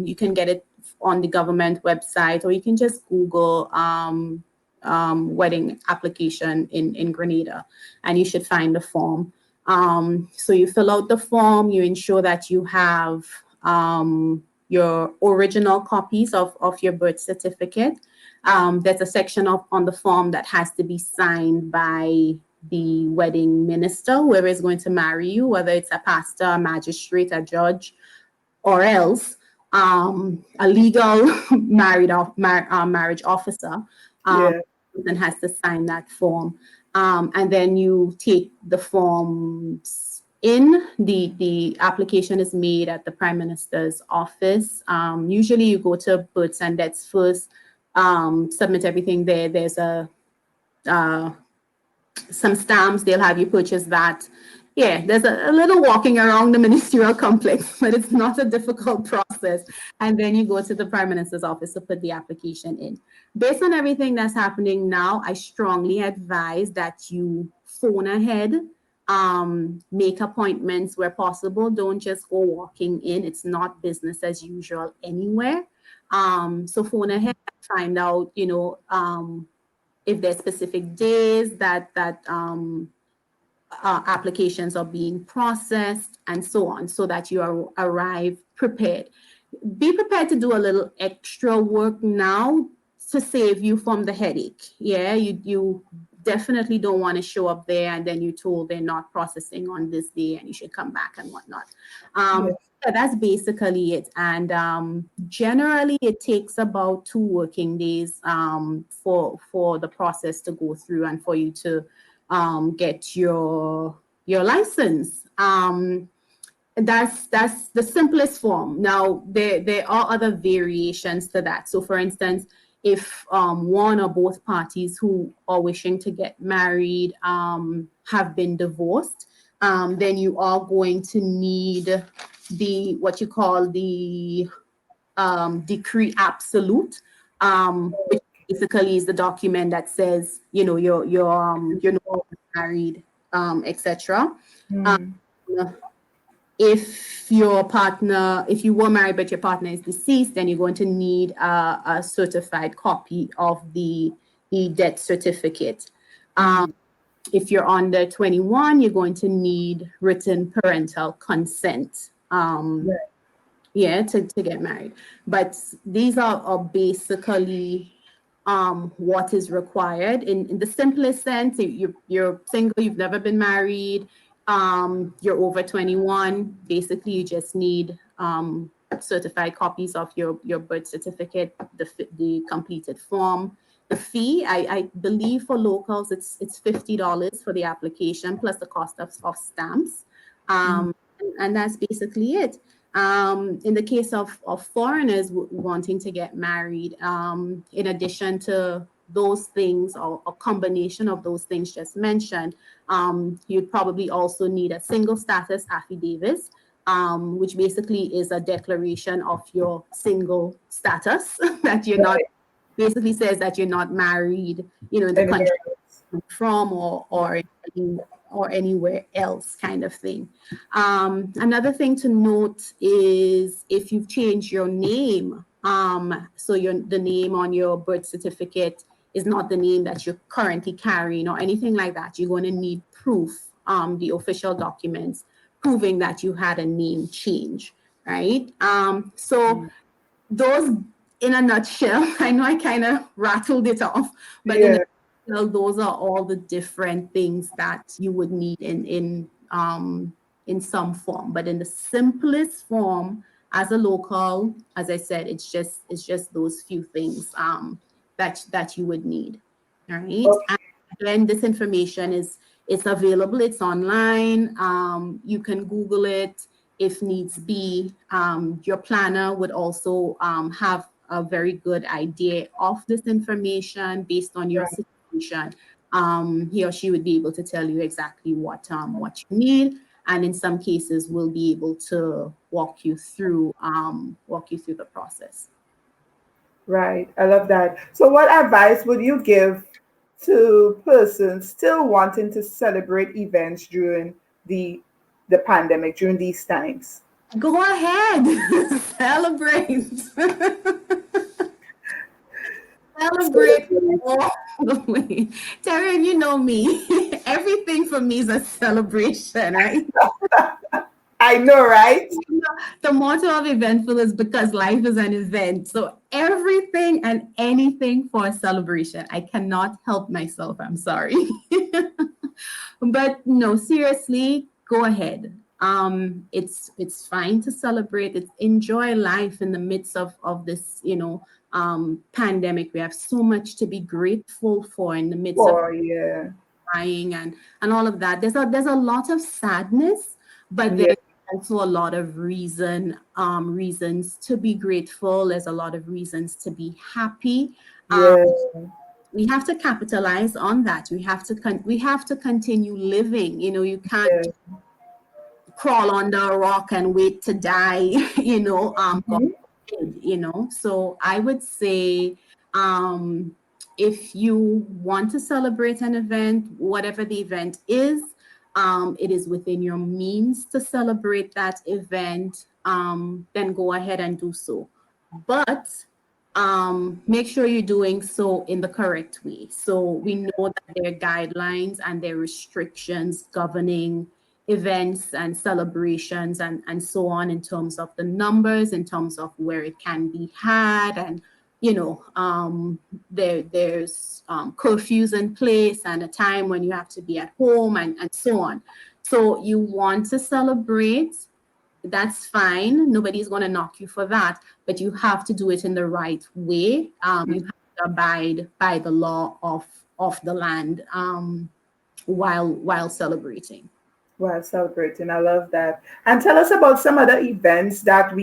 You can get it on the government website, or you can just Google wedding application in Grenada, and you should find the form. So you fill out the form, you ensure that you have your original copies of your birth certificate. There's a section on the form that has to be signed by the wedding minister, whoever is going to marry you, whether it's a pastor, a magistrate, a judge, or else a legal marriage officer, Yeah. then has to sign that form. And then you take the forms in. The application is made at the Prime Minister's office. Usually you go to births and deaths first, submit everything there. There's uh, some stamps, they'll have you purchase that. Yeah, there's a little walking around the ministerial complex, but it's not a difficult process. And then you go to the Prime Minister's office to put the application in. Based on everything that's happening now, I strongly advise that you phone ahead, make appointments where possible. Don't just go walking in. It's not business as usual anywhere. So phone ahead, find out, if there's specific days that applications are being processed and so on, so that you arrive prepared. Be prepared to do a little extra work now to save you from the headache. Yeah, you definitely don't want to show up there and then you're told they're not processing on this day and you should come back and whatnot. Yes. So that's basically it. And generally, it takes about 2 working days for the process to go through and for you to get your license. That's the simplest form. Now there are other variations to that. So for instance, if one or both parties who are wishing to get married have been divorced, then you are going to need the what you call the decree absolute, which basically is the document that says, you're no longer married, etc. Mm. If you were married but your partner is deceased, then you're going to need a certified copy of the death certificate. If you're under 21, you're going to need written parental consent. Right. Yeah, to get married. But these are basically what is required in the simplest sense. You're single, you've never been married, you're over 21. Basically, you just need certified copies of your birth certificate, the completed form. The fee, I believe for locals, it's $50 for the application plus the cost of stamps. And that's basically it. In the case of foreigners wanting to get married, in addition to those things or a combination of those things just mentioned, you'd probably also need a single status affidavit, which basically is a declaration of your single status that you're not, Right. basically says that you're not married, in the country Anywhere else. from or anywhere else, kind of thing. Another thing to note is if you've changed your name, so the name on your birth certificate is not the name that you're currently carrying or anything like that, you're going to need proof, the official documents proving that you had a name change, right? So those, in a nutshell, I know I kind of rattled it off, but in a Yeah. nutshell, those are all the different things that you would need in some form. But in the simplest form, as a local, as I said, it's just those few things that you would need. All right. Okay. And again, this information it's available. It's online. You can Google it if needs be. Your planner would also have a very good idea of this information based on your Right. situation. He or she would be able to tell you exactly what you need, and in some cases, will be able to walk you through the process. Right. I love that. So what advice would you give to persons still wanting to celebrate events during the the pandemic, during these times? Go ahead, celebrate. Celebrate Celebrate. all the way. Terrie, you know me. Everything for me is a celebration, right? I know, right? The motto of Eventful is because life is an event. So everything and anything for a celebration. I cannot help myself. I'm sorry. But no, seriously, go ahead. It's fine to celebrate. It's enjoy life in the midst of this, pandemic. We have so much to be grateful for in the midst of Oh, yeah. crying and all of that. There's a lot of sadness, but Yeah. there's also a lot of reasons to be grateful. There's a lot of reasons to be happy. Um, Yeah. we have to capitalize on that. We have to continue living. You can't Yeah. crawl under a rock and wait to die. God Mhm. forbid. So I would say, um, if you want to celebrate an event, whatever the event is, it is within your means to celebrate that event. Then go ahead and do so. But make sure you're doing so in the correct way. So we know that there are guidelines and there are restrictions governing events and celebrations and so on in terms of the numbers, in terms of where it can be had, and there's curfews in place and a time when you have to be at home and so on. So you want to celebrate, that's fine. Nobody's going to knock you for that, but you have to do it in the right way. You have to abide by the law of the land while celebrating. Well, celebrating. I love that. And tell us about some other events that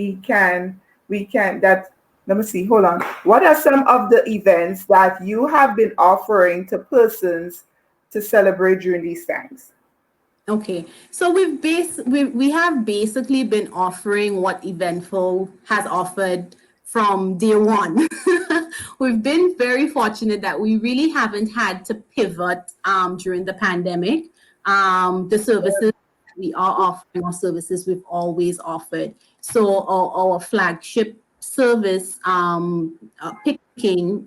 let me see, hold on. What are some of the events that you have been offering to persons to celebrate during these times? Okay, so we have basically been offering what Eventful has offered from day one. We've been very fortunate that we really haven't had to pivot during the pandemic. The services we are offering, our services we've always offered. So our flagship service, picking,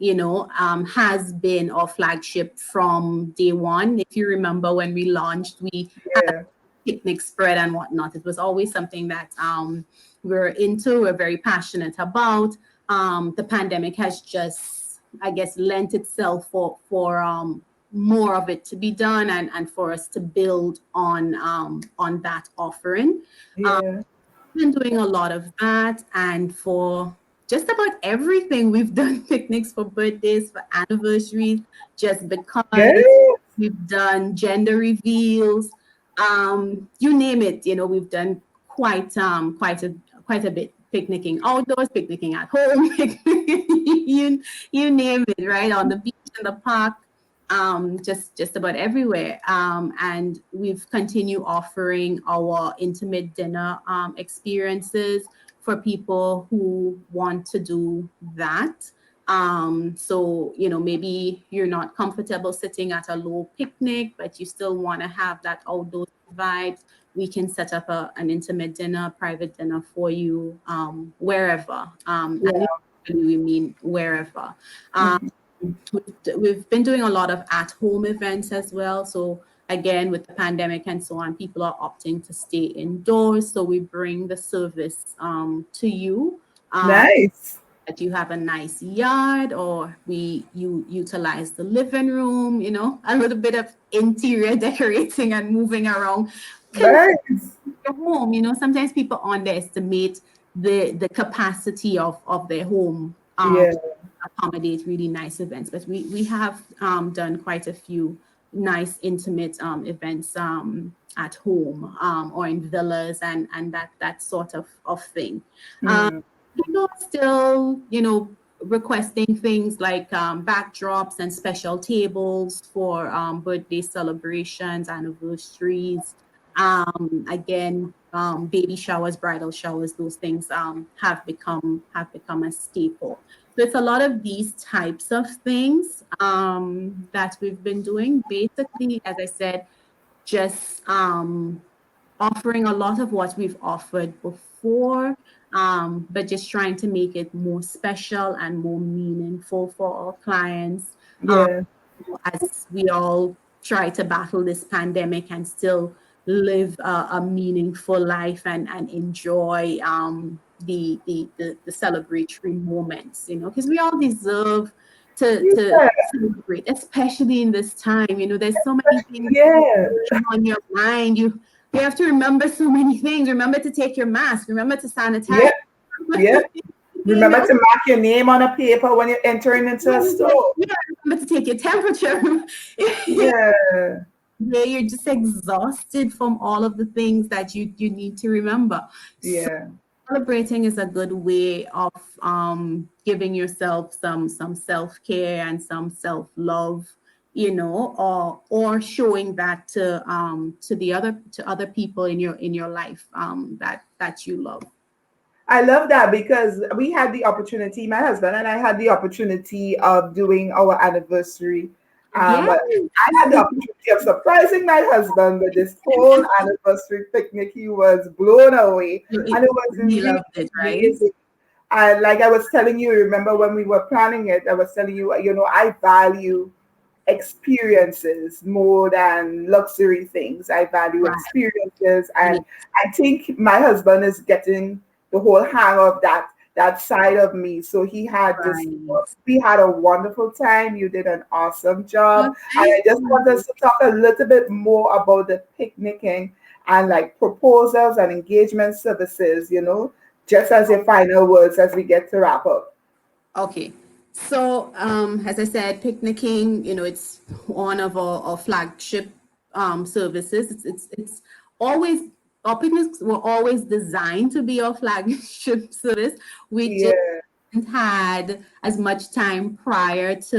has been our flagship from day one. If you remember when we launched, we had a Yeah. picnic spread and whatnot. It was always something that we're into, we're very passionate about. The pandemic has just, I guess, lent itself for more of it to be done and for us to build on that offering. Um, Yeah. been doing a lot of that, and for just about everything we've done picnics for birthdays, for anniversaries, just Yeah. because we've done gender reveals, you name it, we've done quite a bit, picnicking outdoors, picnicking at home, you name it, right, on the beach, in the park, just about everywhere. And we've continued offering our intimate dinner experiences for people who want to do that. So, maybe you're not comfortable sitting at a low picnic, but you still want to have that outdoor vibes. We can set up an intimate dinner, private dinner for you, wherever. And literally we mean wherever. Um, Mhm. we've been doing a lot of at-home events as well. So again, with the pandemic and so on, people are opting to stay indoors. So we bring the service to you. Um, Nice. that you have a nice yard, or you utilize the living room, a little bit of interior decorating and moving around can Nice. your home. Sometimes people underestimate the capacity of their home Yeah. accommodate really nice events. But we have done quite a few nice intimate events at home, or in villas, and that sort of thing. Um, Mm. People are still, requesting things like backdrops and special tables for birthday celebrations, anniversaries. Again, baby showers, bridal showers, those things have become a staple. So it's a lot of these types of things that we've been doing. Basically, as I said, just offering a lot of what we've offered before, but just trying to make it more special and more meaningful for our clients, um, Yeah. as we all try to battle this pandemic and still live a meaningful life and enjoy the celebratory moments, because we all deserve to Yeah. celebrate, especially in this time. There's so many things Yeah. on your mind. You have to remember so many things. Remember to take your mask. Remember to sanitize. Yeah. Yeah. You Remember know, to mark your name on a paper when you're entering into a store. yeah, remember to take your temperature. Yeah. Yeah, you're just exhausted from all of the things that you need to remember. So Yeah. celebrating is a good way of giving yourself some self-care and some self-love, or showing that to other people in your life, that you love. I love that because we had the opportunity, my husband and I had the opportunity of doing our anniversary. Yes. But I had the opportunity of surprising my husband with this whole anniversary picnic. He was blown away and it was He really loved it, right? amazing. And like I was telling you, remember when we were planning it, I was telling you, I value experiences more than luxury things. I value Right. experiences, Yeah. and I think my husband is getting the whole hang of that side of me. So he had this. Right. We had a wonderful time. You did an awesome job, Oh, and thank I just want you. us to talk a little bit more about the picnicking and like proposals and engagement services. Just as your final words as we get to wrap up. Okay. So, as I said, picnicking, it's one of our flagship services. It's always, our picnics were always designed to be our flagship service. We just Yeah, had as much time prior to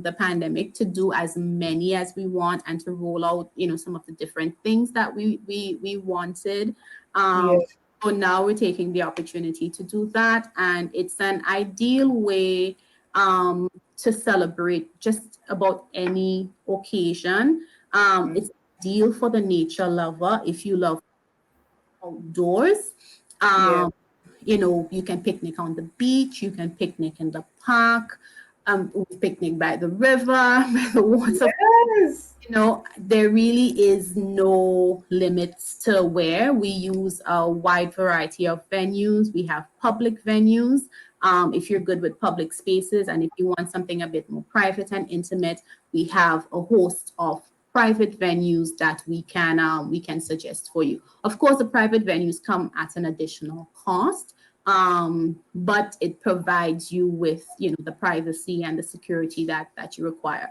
the pandemic to do as many as we want and to roll out, some of the different things that we wanted. yeah, So now we're taking the opportunity to do that, and it's an ideal way to celebrate just about any occasion. It's ideal for the nature lover if you love outdoors. yeah. Um, you can picnic on the beach, you can picnic in the park, we picnic by the river, by the water. Yes. There really is no limits to where we use a wide variety of venues. We have public venues. If you're good with public spaces and if you want something a bit more private and intimate, we have a host of private venues that we can suggest for you. Of course, the private venues come at an additional cost, but it provides you with the privacy and the security that you require.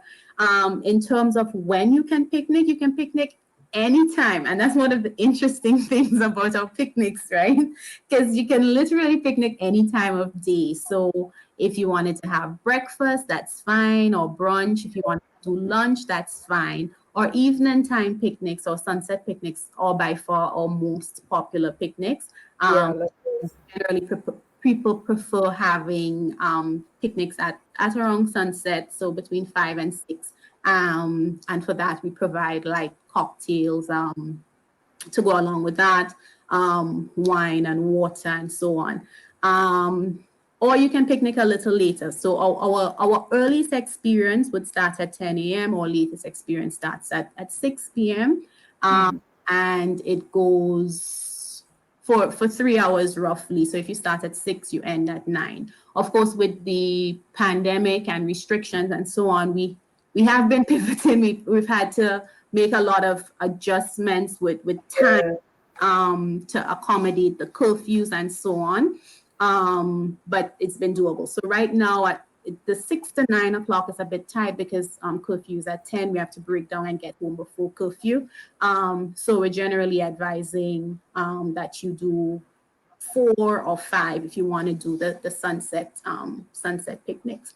In terms of when you can picnic anytime, and that's one of the interesting things about our picnics, right? Because you can literally picnic any time of day. So if you wanted to have breakfast, that's fine, or brunch. If you want to do lunch, that's fine, or evening time picnics or sunset picnics, or by far our most popular picnics. Yeah, Um, I love this. Generally, people prefer having picnics at around sunset, so between 5 and 6. And for that, we provide like cocktails to go along with that, wine and water and so on. Or you can picnic a little later. So our earliest experience would start at 10 a.m. Our latest experience starts at 6 p.m. Um, Mhm. and it goes for 3 hours roughly. So if you start at 6, you end at 9. Of course, with the pandemic and restrictions and so on, we have been pivoting. We've had to make a lot of adjustments with time Yeah, to accommodate the curfews and so on. But it's been doable. So right now at the 6 to 9 o'clock is a bit tight because curfew is at 10. We have to break down and get home before curfew. So we're generally advising that you do 4 or 5 if you want to do the sunset picnics.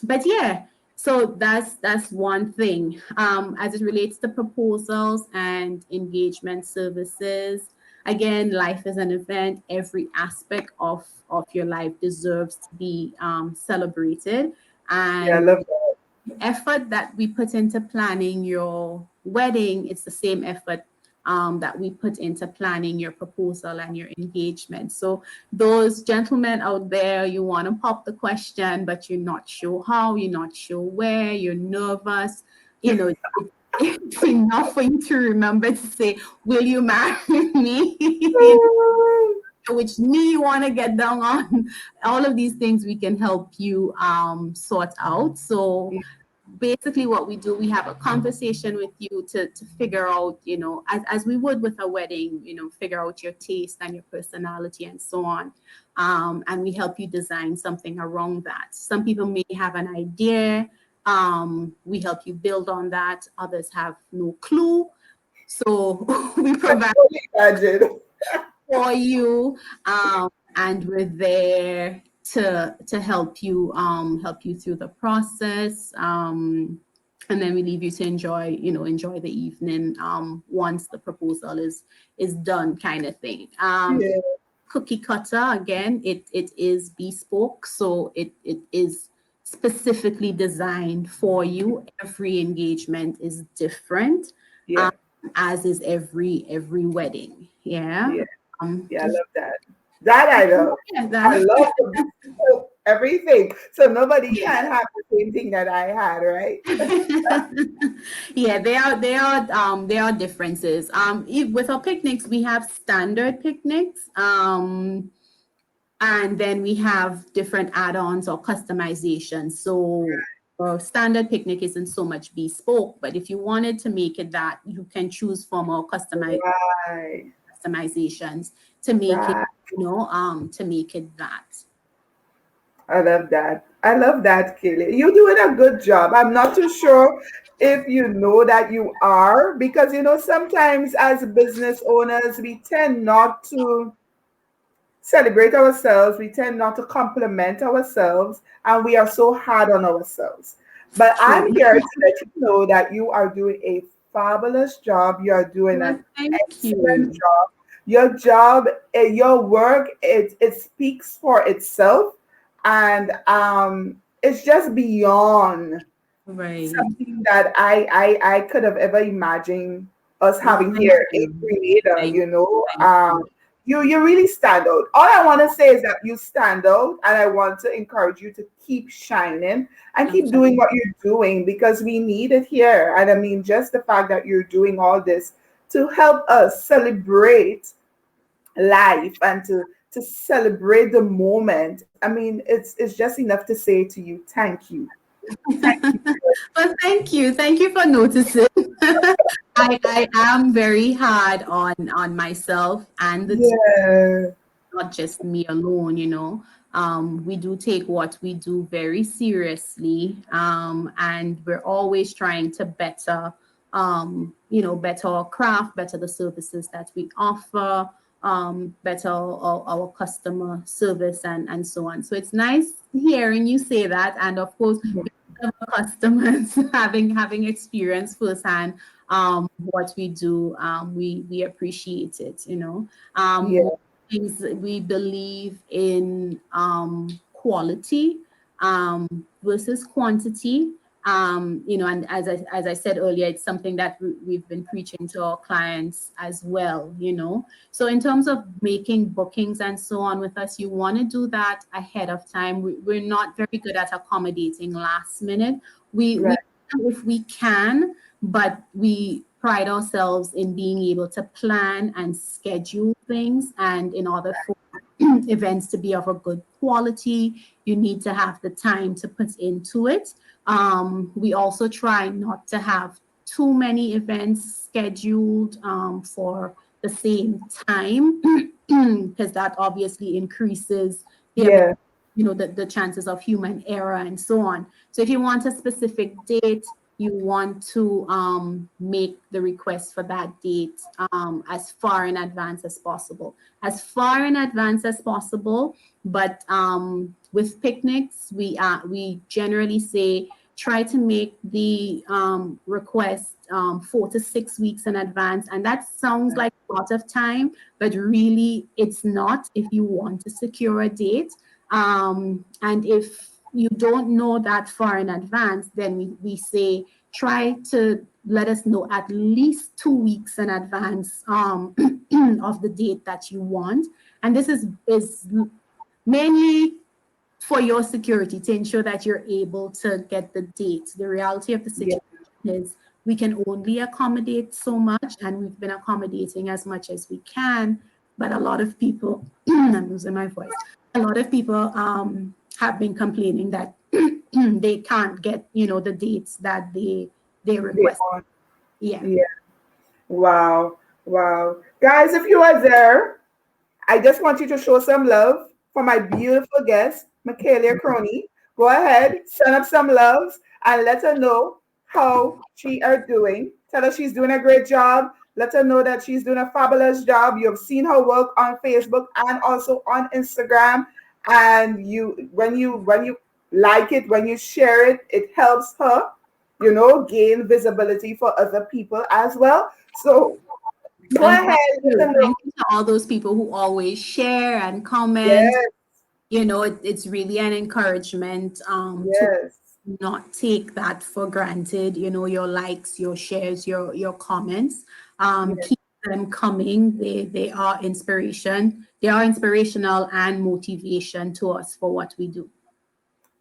But yeah, so that's one thing. As it relates to proposals and engagement services, again, life is an event. Every aspect of your life deserves to be celebrated, yeah, I and love that. effort that we put into planning your wedding, it's the same effort that we put into planning your proposal and your engagement. So those gentlemen out there, you want to pop the question, but you're not sure how, you're not sure where, you're nervous, it's enough for you to remember to say, will you marry me? Which knee you want to get down on. All of these things we can help you sort out. So basically what we do, we have a conversation with you to figure out, as we would with a wedding, figure out your taste and your personality and so on. And we help you design something around that. Some people may have an idea. We help you build on that. Others have no clue. So we I provide totally imagine. for you, and we're there to help you through the process, and then we leave you to enjoy the evening once the proposal is done, kind of thing. Yeah, Cookie cutter, again, it is bespoke, so it is specifically designed for you. Every engagement is different, yeah, as is every wedding. Yeah. yeah, Um, yeah, I does love that. That I love. Yeah, I that. love the bespoke everything. So nobody can have the same thing that I had, right? Yeah, there are differences. With our picnics, we have standard picnics. And then we have different add-ons or customizations. So a standard picnic isn't so much bespoke, but if you wanted to make it that, you can choose from our Right. customizations to make it, Right. to make it that. I love that. I love that, Kaylee. You're doing a good job. I'm not too sure if you know that you are, because sometimes as business owners, we tend not to celebrate ourselves. We tend not to compliment ourselves, and we are so hard on ourselves. But True. I'm here to let you know that you are doing a fabulous job. You are doing Well, an thank excellent you. job. Your job, your work, it speaks for itself, and it's just beyond Right. something that I could have ever imagined us Well, having thank here a you. creator, Thank, thank you. you really stand out. All I want to say is that you stand out, and I want to encourage you to keep shining and keep Okay. doing what you're doing because we need it here. And I mean, just the fact that you're doing all this to help us celebrate life and to celebrate the moment. I mean, it's just enough to say to you, thank you. Thank you. Well, thank you. Thank you for noticing. I am very hard on myself and the team, Yeah. not just me alone. We do take what we do very seriously, and we're always trying to better our craft, better the services that we offer, better our customer service, and so on. So it's nice hearing you say that, and of course, of our customers having experience firsthand what we do, we appreciate it. One Yeah. of the things that we believe in, quality versus quantity. And as I said earlier, it's something that we've been preaching to our clients as well. So in terms of making bookings and so on with us, you want to do that ahead of time. We're not very good at accommodating last minute. We Right. if we can, but we pride ourselves in being able to plan and schedule things. And in order for events to be of a good quality, you need to have the time to put into it. We also try not to have too many events scheduled for the same time because that obviously increases the amount, Yeah. the chances of human error and so on. So if you want a specific date, you want to make the request for that date as far in advance as possible. As far in advance as possible, but with picnics, we generally say try to make the request 4 to 6 weeks in advance. And that sounds like a lot of time, but really it's not if you want to secure a date. And if you don't know that far in advance, then we say try to let us know at least 2 weeks in advance of the date that you want. And this is mainly for your security to ensure that you're able to get the date. The reality of the Yeah. situation is we can only accommodate so much, and we've been accommodating as much as we can. But a lot of people, I'm losing my voice, a lot of people have been complaining that they can't get, the dates that they They request. are. Yeah. Yeah. Wow. Wow. Guys, if you are there, I just want you to show some love for my beautiful guest, Michaela Crony. Go ahead, send up some loves and let her know how she are doing. Tell her she's doing a great job. Let her know that she's doing a fabulous job. You've seen her work on Facebook and also on Instagram. And when you like it, when you share it, it helps her, gain visibility for other people as well. So go And ahead, let her know. thank you to all those people who always share and comment. Yes, It's really an encouragement to yes. not take that for granted. Your likes, your shares, your comments. Yeah, Keep them coming. They are inspiration. They are inspirational and motivation to us for what we do.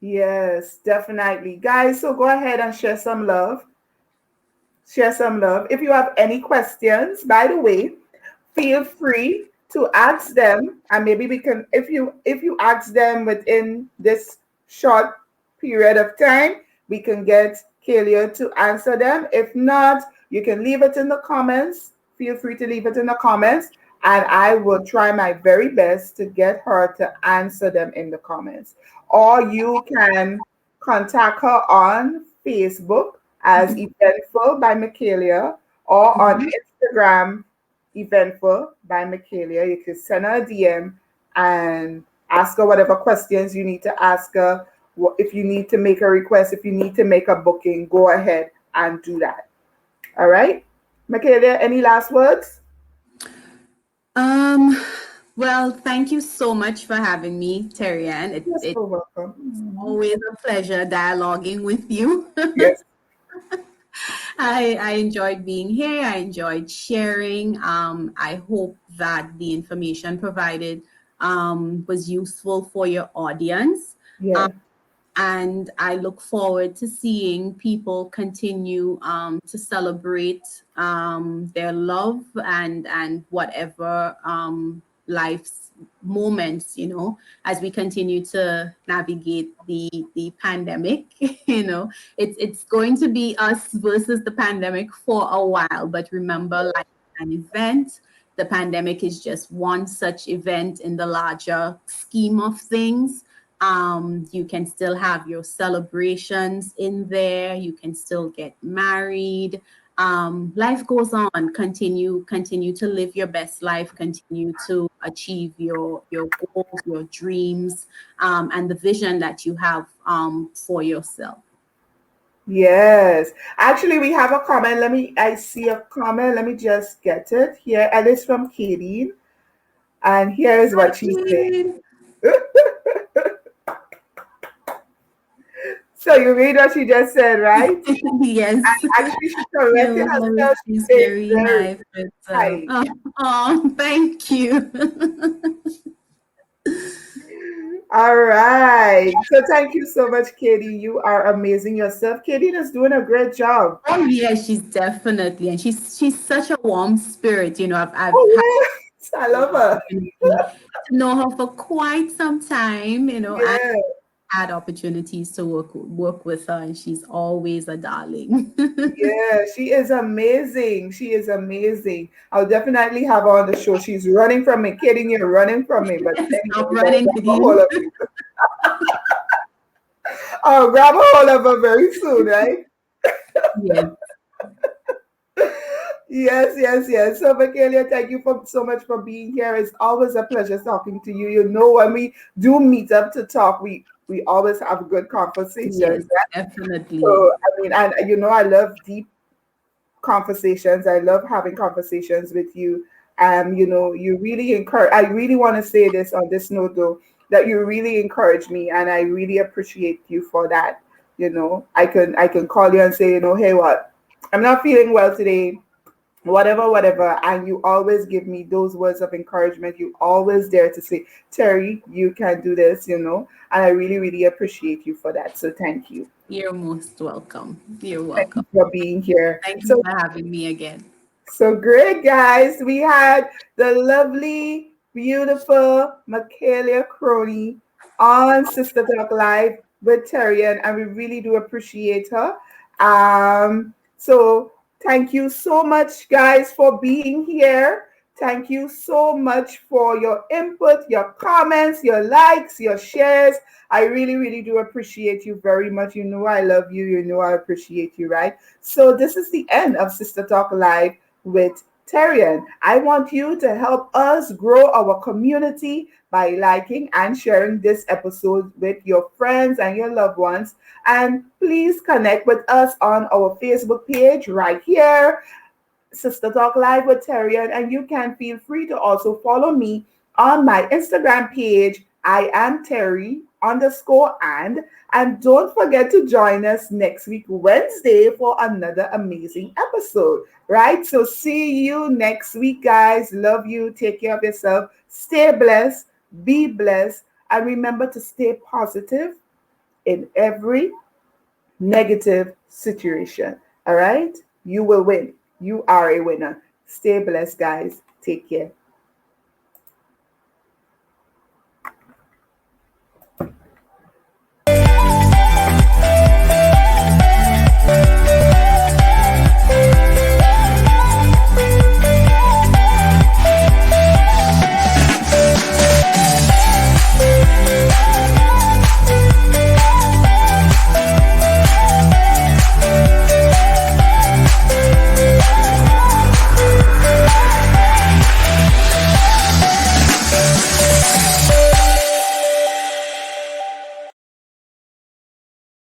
Yes, definitely. Guys, so go ahead and share some love. Share some love. If you have any questions, by the way, feel free to ask them, and maybe we can, if you ask them within this short period of time, we can get Kalia to answer them. If not, you can leave it in the comments. Feel free to leave it in the comments, and I will try my very best to get her to answer them in the comments. Or you can contact her on Facebook as Eventful by Michaelia, or on Mhm. Instagram, Eventful by Michaelia. You can send her a DM and ask her whatever questions you need to ask her. If you need to make a request, if you need to make a booking, go ahead and do that. All right? Michaelia, any last words? Um, well, thank you so much for having me, Terrie-Ann. You're It's so welcome. always a pleasure dialoguing with you. Yes. I enjoyed being here. I enjoyed sharing. I hope that the information provided was useful for your audience. Yeah. And I look forward to seeing people continue to celebrate their love and whatever life's moments, as we continue to navigate the pandemic. It's going to be us versus the pandemic for a while, but remember, like an event, the pandemic is just one such event in the larger scheme of things. You can still have your celebrations in there. You can still get married. Life goes on. Continue to live your best life. Continue to achieve your goals, your dreams, and the vision that you have for yourself. Yes. Actually, we have a comment. I see a comment. Let me just get it here. And it's from Katie. And here is what she's saying. So you read what she just said, right? Yes. Actually, she corrected No, herself. She she's said very very nice. But, tight. thank you. All right. So thank you so much, Katie. You are amazing yourself. Katie is doing a great job. Oh yeah, she's definitely, and she's such a warm spirit. I've had Oh, yes. I the love her. opportunity to know her for quite some time. And Yeah. had opportunities to work with her, and she's always a darling. Yeah, she is amazing. She is amazing. I'll definitely have her on the show. She's running from me. Kidding, you're running from me. But anyway, Stop we gotta running with grab a hold you. of you. I'll grab a hold of her very soon, right? Yes, Yes, yes, yes. So, Michaelia, thank you for so much for being here. It's always a pleasure talking to you. When we do meet up to talk, we always have good conversations. yes, Right? definitely. So, I mean, and I love deep conversations. I love having conversations with you. You really encourage. I really want to say this on this note, though, that you really encourage me, and I really appreciate you for that. I can call you and say, hey, what? I'm not feeling well today, whatever, and you always give me those words of encouragement. You always dare to say, Terry, you can do this, and I really, really appreciate you for that. So thank you. You're most welcome. You're Thank welcome. you for being here. Thank you So for having me again. So great, guys. We had the lovely, beautiful Michaelia Crony on Sister Talk Live with Terrie-Ann, and we really do appreciate her. So thank you so much, guys, for being here. Thank you so much for your input, your comments, your likes, your shares. I really, really do appreciate you very much. You know I love you. You know I appreciate you, right? So this is the end of Sister Talk Live with Terrie-Ann. I want you to help us grow our community by liking and sharing this episode with your friends and your loved ones. And please connect with us on our Facebook page right here, Sister Talk Live with Terrie-Ann. And you can feel free to also follow me on my Instagram page I am Terrie_Ann. And don't forget to join us next week, Wednesday, for another amazing episode, right? So see you next week, guys. Love you. Take care of yourself. Stay blessed. Be blessed. And remember to stay positive in every negative situation. All right? You will win. You are a winner. Stay blessed, guys. Take care.